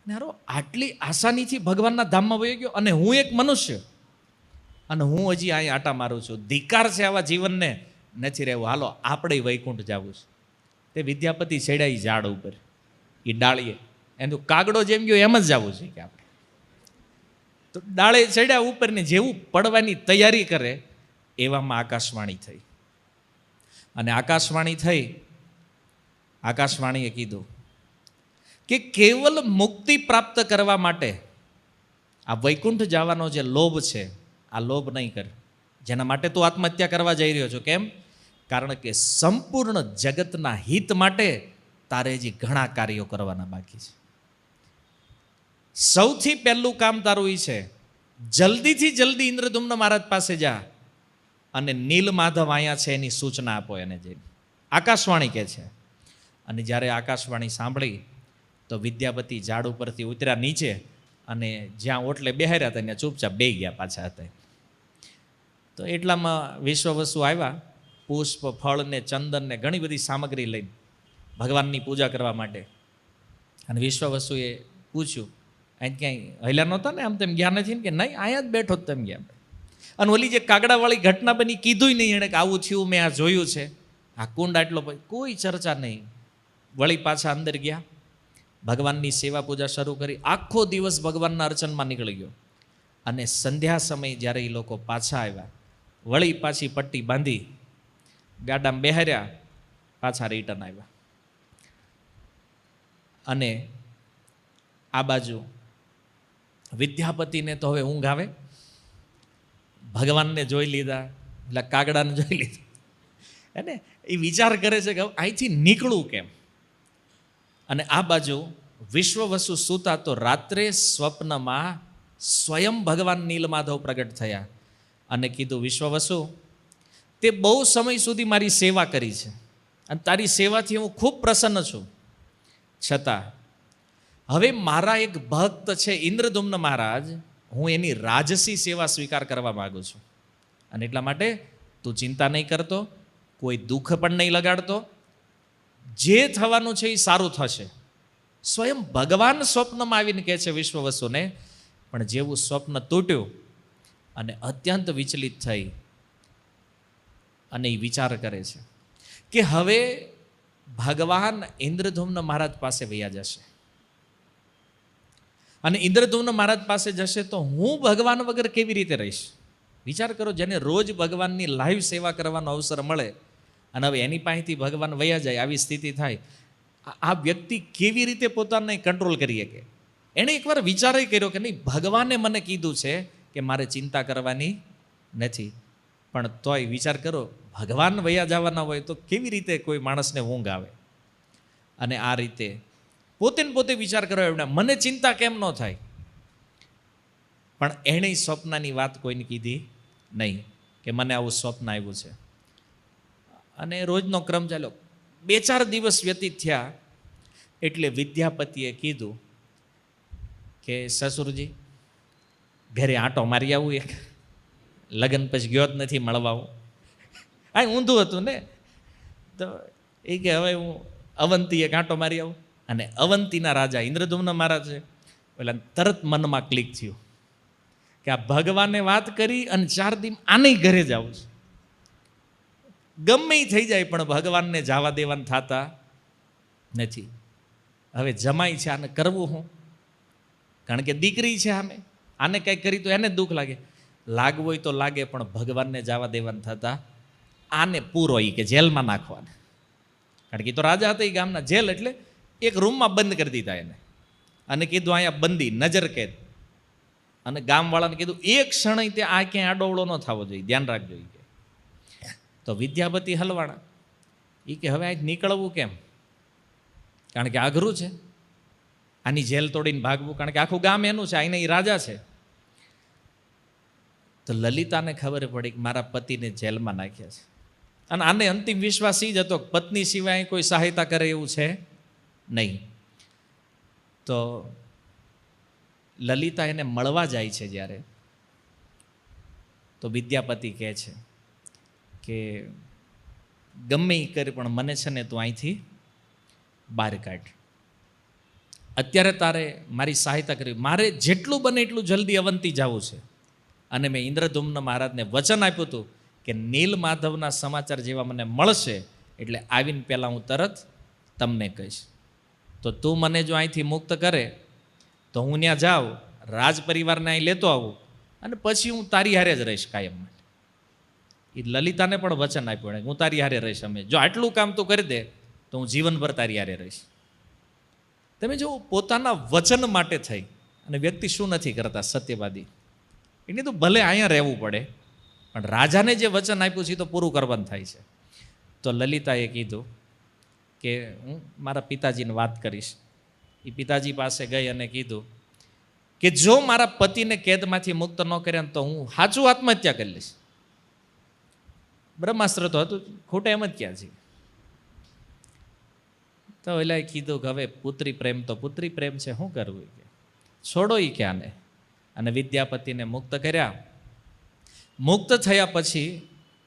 S1: અને હારો આટલી આસાનીથી ભગવાનના ધામમાં વયો ગયો. અને હું એક મનુષ્ય, અને હું હજી અહીં આટા મારું છું. ધિકાર છે આવા જીવનને, નથી રહેવું, હાલો આપણે વૈકુંઠ જવું છે. તે વિદ્યાપતિ ચડ્યા ઝાડ ઉપર, એ ડાળીએ. એનું કાગડો જેમ ગયો એમ જ જવું છે કે આપણે. તો ડાળે ચડ્યા ઉપર ને જેવું પડવાની તૈયારી કરે એવામાં આકાશવાણી થઈ. અને આકાશવાણી થઈ, આકાશવાણીએ કીધું કે કેવલ મુક્તિ પ્રાપ્ત કરવા માટે આ વૈકુંઠ જવાનો જે લોભ છે, આ લોભ નહીં કર, જેના માટે તું આત્મહત્યા કરવા જઈ રહ્યો છો. કેમ? કારણ કે સંપૂર્ણ જગતના હિત માટે તારે હજી ઘણા કાર્યો કરવાના બાકી છે. સૌથી પહેલું કામ તારું એ છે, જલ્દીથી જલ્દી ઇન્દ્રદ્યુમ્ન મહારાજ પાસે જા અને નીલમાધવ અહીંયા છે એની સૂચના આપો એને જઈને. આકાશવાણી કહે છે. અને જ્યારે આકાશવાણી સાંભળી તો વિદ્યાપતિ ઝાડ ઉપરથી ઉતર્યા નીચે અને જ્યાં ઓટલે બેહાર્યા હતા ત્યાં ચૂપચાપ બેહી ગયા પાછા હતા. તો એટલામાં વિશ્વવસુ આવ્યા, પુષ્પ, ફળ ને ચંદન ને ઘણી બધી સામગ્રી લઈને ભગવાનની પૂજા કરવા માટે. અને વિશ્વવસુએ પૂછ્યું, અહીં ક્યાંય હૈલા નહોતા ને, આમ તેમ ગયા નથી ને? કે નહીં, અહીંયા જ બેઠો તેમ ગયા. અને ઓલી જે કાગડાવાળી ઘટના બની કીધું નહીં એણે કે આવું થયું, મેં આ જોયું છે, આ કુંડ આટલો, કોઈ ચર્ચા નહીં. વળી પાછા અંદર ગયા, ભગવાનની સેવા પૂજા શરૂ કરી. આખો દિવસ ભગવાનના અર્ચનમાં નીકળી ગયો. અને સંધ્યા સમયે જ્યારે એ લોકો પાછા આવ્યા, વળી પાછી પટ્ટી બાંધી ગાડામાં બેહાર્યા, પાછા રિટર્ન આવ્યા. અને આ બાજુ વિદ્યાપતિને તો હવે ઊંઘ આવે, ભગવાનને જોઈ લીધા, એટલે કાગડાને જોઈ લીધા, અને એ વિચાર કરે છે કે અહીંથી નીકળવું કેમ. અને આ બાજુ વિશ્વવસુ સૂતા તો રાત્રે સ્વપ્નમાં સ્વયં ભગવાન નીલમાધવ પ્રગટ થયા અને કીધું, વિશ્વવસુ, તે બહુ સમય સુધી મારી સેવા કરી છે અને તારી સેવાથી હું ખૂબ પ્રસન્ન છું, છતાં હવે મારા એક ભક્ત છે ઇન્દ્રદ્યુમ્ન મહારાજ, હું એની રાજસી સેવા સ્વીકાર કરવા માગું છું. અને એટલા માટે તું ચિંતા નહીં કરતો, કોઈ દુઃખ પણ નહીં લગાડતો, જે થવાનું છે એ સારું થશે. સ્વયં ભગવાન સ્વપ્નમાં આવીને કહે છે વિશ્વવસુને. પણ જેવું સ્વપ્ન તૂટ્યું અને અત્યંત વિચલિત થઈ અને એ વિચાર કરે છે કે હવે ભગવાન ઇન્દ્રદ્યુમ્ન મહારાજ પાસે વયા જશે. અને ઇન્દ્રદ્યુમ્ન મહારાજ પાસે જશે તો હું ભગવાન વગર કેવી રીતે રહીશ? વિચાર કરો, જેને રોજ ભગવાનની લાઈવ સેવા કરવાનો અવસર મળે અને હવે એની પાસેથી ભગવાન વયા જાય, આવી સ્થિતિ થાય, આ વ્યક્તિ કેવી રીતે પોતાને કંટ્રોલ કરી શકે? એણે એકવાર વિચાર કર્યો કે નહીં, ભગવાને મને કીધું છે કે મારે ચિંતા કરવાની નથી, પણ તોય વિચાર કરો, ભગવાન વયા જવાના હોય તો કેવી રીતે કોઈ માણસને ઊંઘ આવે? અને આ રીતે પોતે ને પોતે વિચાર કર્યો, એમણે મને ચિંતા કેમ ન થાય? પણ એણે સ્વપ્નની વાત કોઈને કીધી નહીં કે મને આવું સ્વપ્ન આવ્યું છે. અને રોજનો ક્રમ ચાલ્યો. 2-4 દિવસ વ્યતીત થયા એટલે વિદ્યાપતિએ કીધું કે સસુરજી, ઘરે આંટો મારી આવું, એક લગ્ન પછી ગયો જ નથી મળવા. આ ઊંધું હતું ને, તો એ કે હવે હું અવંતીએ આંટો મારી આવું. અને અવંતીના રાજા ઇન્દ્રદ્યુમ્ન મહારાજ છે, એટલે તરત મનમાં ક્લિક થયું કે આ ભગવાને વાત કરી અને 4 દિન આને ઘરે જવું છે. ગમે થઈ જાય પણ ભગવાનને જવા દેવાના થતા નથી. હવે જમાઈ છે, આને કરવું હું? કારણ કે દીકરી છે, આને કંઈક કરી તો એને દુઃખ લાગે. લાગવું હોય તો લાગે, પણ ભગવાનને જવા દેવાના થતા આને પૂરો કે જેલમાં નાખવાના. કારણ કે તો રાજા હતા એ ગામના, જેલ એટલે એક રૂમમાં બંધ કરી દીધા એને અને કીધું અહીંયા બંદી, નજર કેદ. અને ગામવાળાને કીધું એક ક્ષણ તે આ ક્યાંય આડોવડો ન થવો જોઈએ, ધ્યાન રાખજો. તો વિદ્યાપતિ હલવાણા, એ કે હવે અહીં નીકળવું કેમ? કારણ કે આઘરું છે, આની જેલ તોડીને ભાગવું, કારણ કે આખું ગામ એનું છે, આઈને એ રાજા છે. તો લલિતાને ખબર પડી કે મારા પતિને જેલમાં નાખ્યા છે. અને આને અંતિમ વિશ્વાસ એ જ હતો કે પત્ની સિવાય કોઈ સહાયતા કરે એવું છે નહીં. તો લલિતા એને મળવા જાય છે જ્યારે, તો વિદ્યાપતિ કહે છે કે ગમે એ કરે પણ મને છે ને તું અહીંથી બહાર કાઢ. અત્યારે તારે મારી સહાયતા કરવી, મારે જેટલું બને એટલું જલ્દી અવંતી જવું છે. અને મેં ઇન્દ્રદ્યુમ્ન મહારાજને વચન આપ્યું હતું કે નીલમાધવના સમાચાર જેવા મને મળશે એટલે આવીને પહેલાં હું તરત તમને કહીશ. તો તું મને જો અહીંથી મુક્ત કરે તો હું ત્યાં જાઉં, રાજ પરિવારને અહીં લેતો આવું અને પછી હું તારી હારે જ રહીશ કાયમ માટે. એ લલિતાને પણ વચન આપ્યું હું તારી હારે રહીશ, અમે જો આટલું કામ તું કરી દે તો હું જીવનભર તારી હારે રહીશ. તમે જો પોતાના વચન માટે થઈ અને વ્યક્તિ શું નથી કરતા, સત્યવાદી, એને તો ભલે અહીંયા રહેવું પડે પણ રાજાને જે વચન આપ્યું છે તો પૂરું કરવાનું થાય છે. તો લલિતાએ કીધું કે હું મારા પિતાજીને વાત કરીશ. એ પિતાજી પાસે ગઈ અને કીધું કે જો મારા પતિને કેદમાંથી મુક્ત ન કર્યા તો હું સાચું આત્મહત્યા કરી લઈશ. બ્રહ્માસ્ત્ર તો હતું, ખોટા એમ જ ક્યાં છે. તો એલા કીધું કે હવે પુત્રી પ્રેમ તો પુત્રી પ્રેમ છે, શું કરવું કે છોડો એ ક્યાંને. અને વિદ્યાપતિને મુક્ત કર્યા. મુક્ત થયા પછી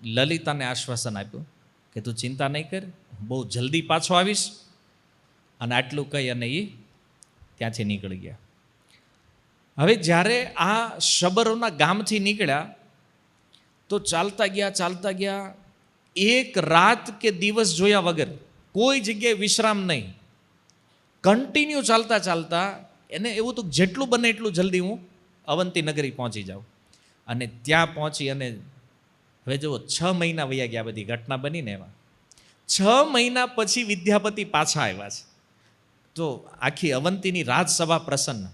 S1: લલિતાને આશ્વાસન આપ્યું કે તું ચિંતા નહીં કર, બહુ જલ્દી પાછો આવીશ. અને આટલું કહી અને એ ત્યાંથી નીકળી ગયા. હવે જ્યારે આ શબરોના ગામથી નીકળ્યા તો ચાલતા ગયા, એક રાત કે દિવસ જોયા વગર, કોઈ જગ્યાએ વિશ્રામ નહીં, કન્ટિન્યુ ચાલતા એને એવું તો જેટલું બને એટલું જલ્દી હું અવંતી નગરી પહોંચી જાઉં. અને ત્યાં પહોંચી અને હવે જુઓ 6 મહિના વયા ગયા, બધી ઘટના બનીને એમાં 6 મહિના પછી વિદ્યાપતિ પાછા આવ્યા છે. તો આખી અવંતીની રાજસભા પ્રસન્ન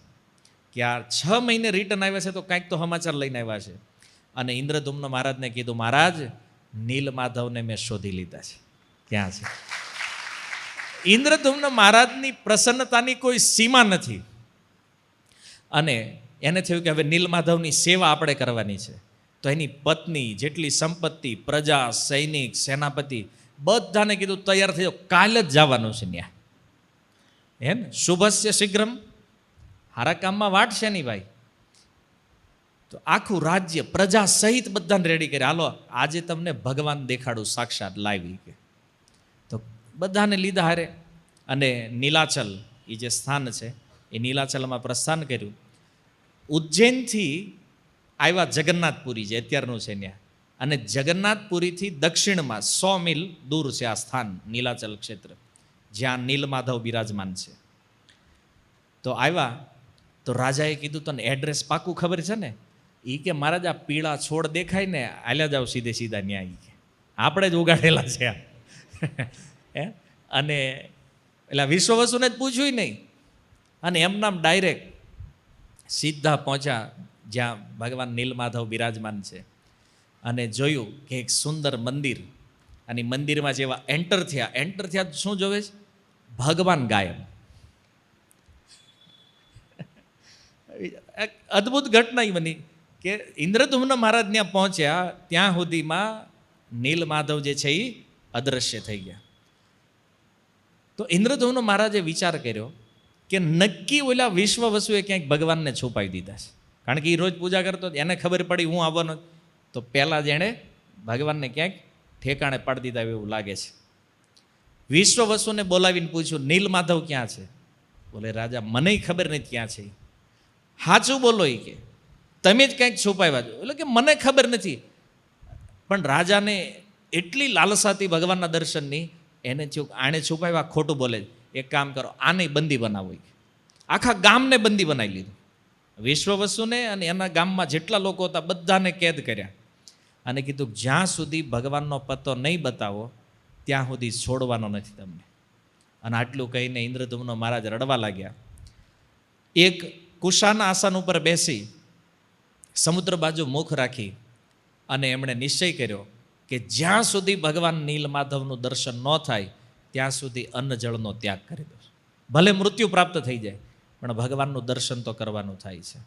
S1: કે આ 6 મહિને રિટર્ન આવ્યા છે તો કાંઈક તો સમાચાર લઈને આવ્યા છે. અને ઇન્દ્રધુમ્ન મહારાજને કીધું, મહારાજ નીલમાધવને મેં શોધી લીધા છે. ક્યાં છે? ઇન્દ્રધુમ્ન મહારાજની પ્રસન્નતાની કોઈ સીમા નથી. અને એને થયું કે હવે નીલમાધવની સેવા આપણે કરવાની છે. તો એની પત્ની, જેટલી સંપત્તિ, પ્રજા, સૈનિક, સેનાપતિ બધાને કીધું તૈયાર થઈ જાઓ, કાલે જ જવાનું છે ત્યાં. હે ને, શુભસ્ય શીઘ્રમ, હારા કામમાં વાટ છે નહીં ભાઈ. તો આખું રાજ્ય પ્રજા સહિત બધાને રેડી કરે, હાલો આજે તમને ભગવાન દેખાડું સાક્ષાત લાવી કે. તો બધાને લીધા હારે અને નીલાચલ એ જે સ્થાન છે એ નીલાચલમાં પ્રસ્થાન કર્યું. ઉજ્જૈનથી આવ્યા જગન્નાથપુરી, જે અત્યારનું છે ત્યાં. અને જગન્નાથપુરીથી દક્ષિણમાં 100 મીલ દૂર છે આ સ્થાન નીલાચલ ક્ષેત્ર, જ્યાં નીલમાધવ બિરાજમાન છે. તો આવ્યા તો રાજાએ કીધું તને એડ્રેસ પાકું ખબર છે ને? એ કે મહારાજ આ પીળા છોડ દેખાય ને, આલ્યા જાવ સીધા ન્યાય કે આપણે જ ઉગાડેલા છે. અને એટલે વિશ્વવસુને જ પૂછ્યું નહીં, અને એમ નામ ડાયરેક્ટ સીધા પહોંચ્યા જ્યાં ભગવાન નીલમાધવ બિરાજમાન છે. અને જોયું કે એક સુંદર મંદિર, અને મંદિરમાં જેવા એન્ટર થયા શું જોવે છે? ભગવાન ગાયબ. અદ્ભુત ઘટના બની કે ઇન્દ્રધુમ્ન મહારાજ ત્યાં પહોંચ્યા, ત્યાં સુધીમાં નીલમાધવ જે છે એ અદ્રશ્ય થઈ ગયા. તો ઇન્દ્રધુમ્ન મહારાજે વિચાર કર્યો કે નક્કી ઓલા વિશ્વવસુએ ક્યાંક ભગવાનને છુપાવી દીધા છે. કારણ કે એ રોજ પૂજા કરતો, એને ખબર પડી હું આવવાનો, તો પહેલાં જ એણે ભગવાનને ક્યાંક ઠેકાણે પાડી દીધા એવું લાગે છે. વિશ્વવસુને બોલાવીને પૂછ્યું, નીલમાધવ ક્યાં છે? બોલે રાજા મને ખબર નથી ક્યાં છે. સાચું બોલો એ કે તમે જ કંઈક છુપાવ્યા છો. એટલે કે મને ખબર નથી. પણ રાજાને એટલી લાલસાથી ભગવાનના દર્શનની, એને થયું આણે છુપાવ્યા, ખોટું બોલે. એક કામ કરો, આને બંદી બનાવો. આખા ગામને બંદી બનાવી લીધું. વિશ્વવસુને અને એના ગામમાં જેટલા લોકો હતા બધાને કેદ કર્યા. અને કીધું જ્યાં સુધી ભગવાનનો પત્તો નહીં બતાવો ત્યાં સુધી છોડવાનો નથી તમને. અને આટલું કહીને ઇન્દ્રધુમ્ન મહારાજ રડવા લાગ્યા. એક કુશાના આસન ઉપર બેસી સમુદ્ર બાજુ મુખ રાખી અને એમણે નિશ્ચય કર્યો કે જ્યાં સુધી ભગવાન નીલમાધવનું દર્શન ન થાય ત્યાં સુધી અન્ન જળનો ત્યાગ કરી દો. ભલે મૃત્યુ પ્રાપ્ત થઈ જાય પણ ભગવાનનું દર્શન તો કરવાનું થાય છે.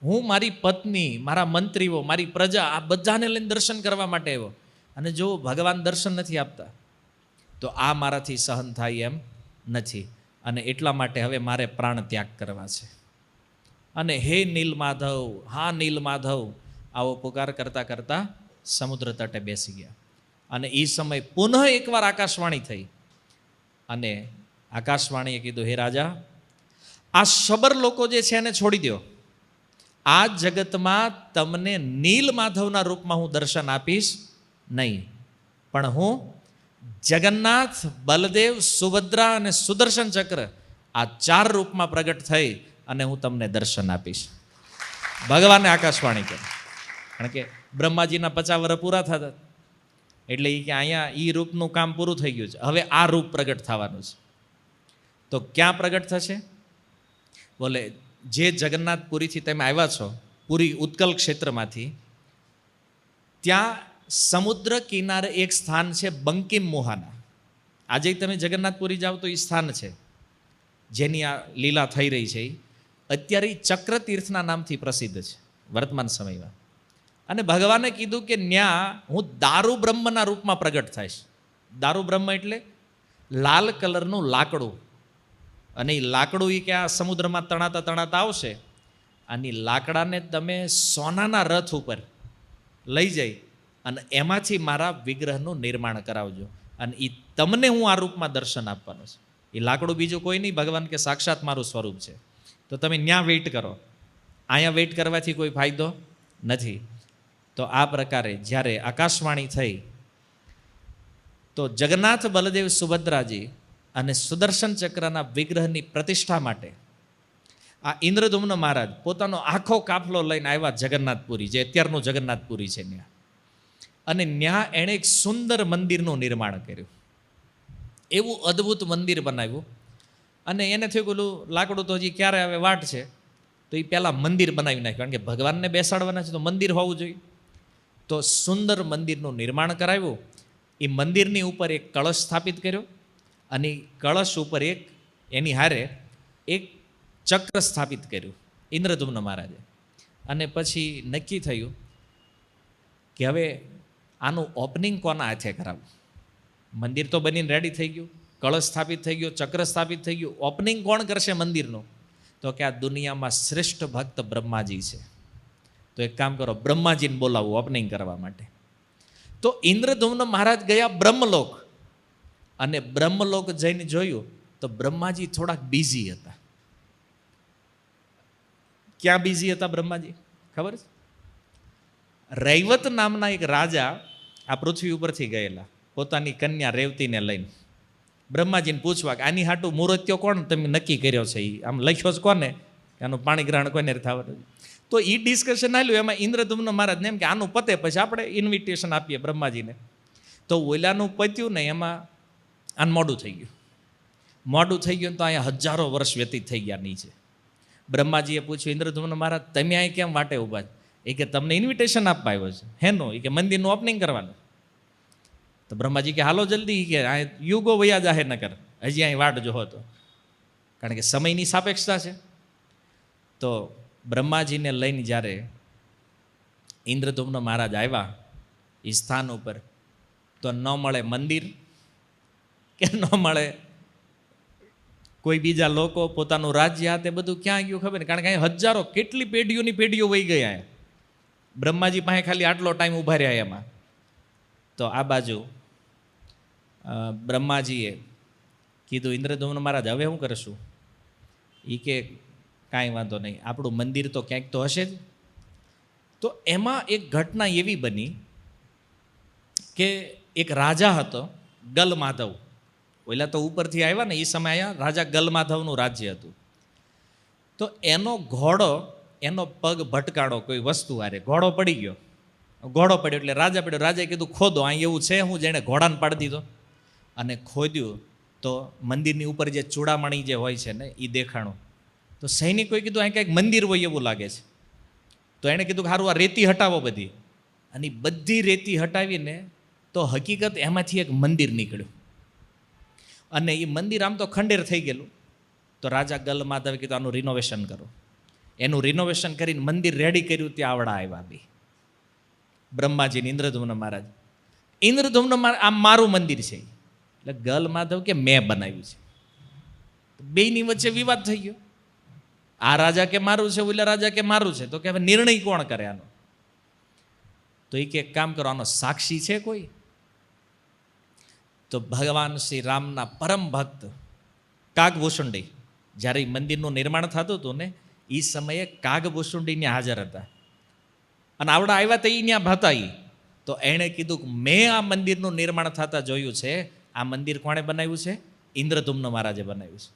S1: હું મારી પત્ની, મારા મંત્રીઓ, મારી પ્રજા આ બધાને લઈને દર્શન કરવા માટે આવ્યો, અને જો ભગવાન દર્શન નથી આપતા તો આ મારાથી સહન થાય એમ નથી. અને એટલા માટે હવે મારે પ્રાણ ત્યાગ કરવા છે. અને હે નીલમાધવ, હા નીલમાધવ, આવો પુકાર કરતાં કરતાં સમુદ્ર તટે બેસી ગયા. અને એ સમય પુનઃ એકવાર આકાશવાણી થઈ. અને આકાશવાણીએ કીધું, હે રાજા, આ શબર લોકો જે છે એને છોડી દો. આ જગતમાં તમને નીલમાધવના રૂપમાં હું દર્શન આપીશ નહીં, પણ હું જગન્નાથ, બલદેવ, સુભદ્રા અને સુદર્શન ચક્ર આ 4 રૂપમાં પ્રગટ થઈ અને હું તમને દર્શન આપીશ. ભગવાને આકાશવાણી કરી. કારણ કે બ્રહ્માજીના 50 વર્ષ પૂરા થતા એટલે એ કે અહીંયા એ રૂપનું કામ પૂરું થઈ ગયું છે, હવે આ રૂપ પ્રગટ થવાનું છે. તો ક્યાં પ્રગટ થશે? બોલે જે જગન્નાથપુરીથી તમે આવ્યા છો, પુરી ઉત્કલ ક્ષેત્રમાંથી, ત્યાં સમુદ્ર કિનારે એક સ્થાન છે બંકિમ મોહાના. આજે તમે જગન્નાથપુરી જાઓ તો એ સ્થાન છે જેની આ લીલા થઈ રહી છે. અત્યારે ચક્રતીર્થના નામથી પ્રસિદ્ધ છે વર્તમાન સમયમાં. અને ભગવાને કીધું કે ન્યા હું દારૂ બ્રહ્મના રૂપમાં પ્રગટ થઈશ. દારૂ બ્રહ્મ એટલે લાલ કલરનું લાકડું. અને એ લાકડું એ કે આ સમુદ્રમાં તણાતા તણાતા આવશે અને લાકડાને તમે સોનાના રથ ઉપર લઈ જઈ અને એમાંથી મારા વિગ્રહનું નિર્માણ કરાવજો, અને એ તમને હું આ રૂપમાં દર્શન આપવાનું છે. એ લાકડું બીજું કોઈ નહીં, ભગવાન કે સાક્ષાત મારું સ્વરૂપ છે. તો તમે ન્યા વેઇટ કરો, અહીંયા વેઇટ કરવાથી કોઈ ફાયદો નથી. તો આ પ્રકારે જ્યારે આકાશવાણી થઈ તો જગન્નાથ, બલદેવ, સુભદ્રાજી અને સુદર્શન ચક્રના વિગ્રહની પ્રતિષ્ઠા માટે આ ઇન્દ્રદ્યુમ્ન મહારાજ પોતાનો આખો કાફલો લઈને આવ્યા જગન્નાથપુરી, જે અત્યારનું જગન્નાથપુરી છે ત્યાં. અને ત્યાં એણે એક સુંદર મંદિરનું નિર્માણ કર્યું. એવું અદ્ભુત મંદિર બનાવ્યું. અને એને થયું પેલું લાકડું તો હજી ક્યારે આવે વાટ છે, તો એ પહેલાં મંદિર બનાવી નાખ્યું. કારણ કે ભગવાનને બેસાડવાના છે તો મંદિર હોવું જોઈએ. તો સુંદર મંદિરનું નિર્માણ કરાવ્યું. એ મંદિરની ઉપર એક કળશ સ્થાપિત કર્યો અને કળશ ઉપર એની હારે એક ચક્ર સ્થાપિત કર્યું ઇન્દ્રદ્યુમ્ન મહારાજે. અને પછી નક્કી થયું કે હવે આનું ઓપનિંગ કોના હાથે કરાવવું. મંદિર તો બનીને રેડી થઈ ગયું, કળશ સ્થાપિત થઈ ગયો, ચક્ર સ્થાપિત થઈ ગયું. ઓપનિંગ કોણ કરશે મંદિરનું? તો કે આ દુનિયામાં શ્રેષ્ઠ ભક્ત બ્રહ્માજી છે. તો એક કામ કરો, બ્રહ્માજીને બોલાવવું ઓપનિંગ કરવા માટે. તો ઇન્દ્રદ્યુમ્ન મહારાજ ગયા બ્રહ્મલોક. અને બ્રહ્મલોક જઈને જોયું તો બ્રહ્માજી થોડાક બિઝી હતા. ક્યાં બિઝી હતા બ્રહ્માજી ખબર છે? રૈવત નામના એક રાજા આ પૃથ્વી ઉપરથી ગયેલા પોતાની કન્યા રેવતીને લઈને બ્રહ્માજીને પૂછવા કે આની હાટું મુહૂર્ત્યો કોણ તમે નક્કી કર્યો છે, એ આમ લખ્યો છે કોને, આનું પાણી ગ્રહણ કોઈને થવાનું. તો એ ડિસ્કશન આવ્યું. એમાં ઇન્દ્રદ્યુમ્ન મહારાજને એમ કે આનું પતે પછી આપણે ઇન્વિટેશન આપીએ બ્રહ્માજીને. તો ઓલાનું પત્યું ને એમાં આનું મોડું થઈ ગયું. મોડું થઈ ગયું તો અહીંયા હજારો વર્ષ વ્યતીત થઈ ગયા નીચે. બ્રહ્માજીએ પૂછ્યું, ઇન્દ્રદ્યુમ્ન મહારાજ તમે અહીં કેમ વાટે ઊભા છે? એ કે તમને ઇન્વિટેશન આપવા આવ્યો છે. હેનો? એ કે મંદિરનું ઓપનિંગ કરવાનું. તો બ્રહ્માજી કે હાલો જલ્દી, કે આ યુગો વયા જાહેર ન કર, હજી અહીં વાટ જોવો તો, કારણ કે સમયની સાપેક્ષતા છે. તો બ્રહ્માજીને લઈને જ્યારે ઇન્દ્રદ્યુમ્ન મહારાજ આવ્યા એ સ્થાન ઉપર, તો ન મળે મંદિર કે ન મળે કોઈ બીજા લોકો, પોતાનું રાજ્ય, તે બધું ક્યાં ગયું ખબર નહીં. કારણ કે અહીં હજારો, કેટલી પેઢીઓની પેઢીઓ વહી ગયા. બ્રહ્માજી પાસે ખાલી આટલો ટાઈમ ઊભા રહ્યા એમાં. તો આ બાજુ બ્રહ્માજીએ કીધું, ઇન્દ્રદ્યુમ્ન મહારાજ હવે શું કરશું? એ કે કાંઈ વાંધો નહીં, આપણું મંદિર તો ક્યાંક તો હશે જ. તો એમાં એક ઘટના એવી બની કે એક રાજા હતો ગલમાધવ. ઓલા તો ઉપરથી આવ્યા ને, એ સમય આવ્યા રાજા ગલમાધવનું રાજ્ય હતું. તો એનો ઘોડો, એનો પગ ભટકાડો કોઈ વસ્તુ હારે, ઘોડો પડી ગયો. ઘોડો પડ્યો એટલે રાજા પડ્યો. રાજાએ કીધું ખોદો, અહીં એવું છે હું જેણે ઘોડાને પાડી દીધો. અને ખોદ્યું તો મંદિરની ઉપર જે ચૂડામણી જે હોય છે ને એ દેખાણું. તો સૈનિકોએ કીધું અહીં કંઈક મંદિર હોય એવું લાગે છે. તો એણે કીધું કે સારું આ રેતી હટાવો બધી. અને બધી રેતી હટાવીને તો હકીકત એમાંથી એક મંદિર નીકળ્યું. અને એ મંદિર આમ તો ખંડેર થઈ ગયેલું. તો રાજા ગલમાધવે કીધું આનું રિનોવેશન કરો. એનું રિનોવેશન કરીને મંદિર રેડી કર્યું. ત્યાં આવડા આવ્યા બી બ્રહ્માજી ને ઇન્દ્રદ્યુમ્ન મહારાજ. ઇન્દ્રદ્યુમ્ન મહારાજ આ મારું મંદિર છે. એટલે ગલમાધવ કે મેં બનાવ્યું છે. બેયની વચ્ચે વિવાદ થઈ ગયો. આ રાજા કે મારું છે, ઓલા રાજા કે મારું છે. તો કે હવે નિર્ણય કોણ કરે આનો? તો એ કે એક કામ કરો, આનો સાક્ષી છે કોઈ? તો ભગવાન શ્રી રામના પરમ ભક્ત કાગભૂષુંડી, જ્યારે એ મંદિરનું નિર્માણ થતું હતું ને એ સમયે કાગભૂષુંડી ત્યાં હાજર હતા. અને આવડા આવ્યા તો એ ત્યાં હતા. તો એણે કીધું કે મેં આ મંદિરનું નિર્માણ થતા જોયું છે. આ મંદિર કોણે બનાવ્યું છે? ઇન્દ્રદ્યુમ્ન મહારાજે બનાવ્યું છે.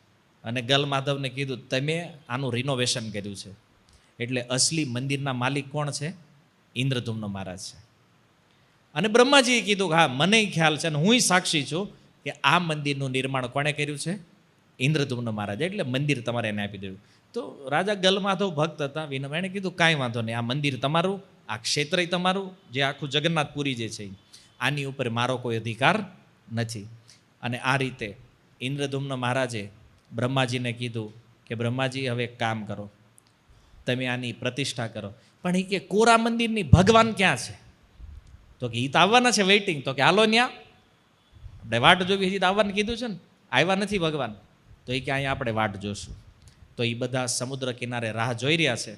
S1: અને ગલમાધવને કીધું તમે આનું રિનોવેશન કર્યું છે. એટલે અસલી મંદિરના માલિક કોણ છે? ઇન્દ્રધુમ્ન મહારાજ છે. અને બ્રહ્માજીએ કીધું કે હા, મને ખ્યાલ છે અને હુંય સાક્ષી છું કે આ મંદિરનું નિર્માણ કોણે કર્યું છે? ઇન્દ્રધુમ્ન મહારાજ. એટલે મંદિર તમારે એને આપી દેવું. તો રાજા ગલમાધવ ભક્ત હતા વિનમ, એણે કીધું કાંઈ વાંધો નહીં, આ મંદિર તમારું, આ ક્ષેત્રય તમારું, જે આખું જગન્નાથપુરી જે છે આની ઉપર મારો કોઈ અધિકાર નથી. અને આ રીતે ઇન્દ્રધુમ્ન મહારાજે બ્રહ્માજીને કીધું કે બ્રહ્માજી હવે એક કામ કરો, તમે આની પ્રતિષ્ઠા કરો. પણ એ કે કોરા મંદિરની ભગવાન ક્યાં છે? તો કે એ તો આવવાના છે વેઇટિંગ. તો કે હાલો ન્યા આપણે વાટ જોવી, હજી તો આવવાનું કીધું છે ને, આવ્યા નથી ભગવાન. તો એ કે અહીંયા આપણે વાટ જોશું. તો એ બધા સમુદ્ર કિનારે રાહ જોઈ રહ્યા છે.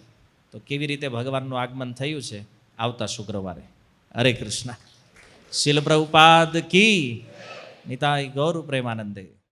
S1: તો કેવી રીતે ભગવાનનું આગમન થયું છે આવતા શુક્રવારે. હરે કૃષ્ણ. શીલ પ્રભુપાદ કી. નિતાય ગૌર પ્રેમાનંદે.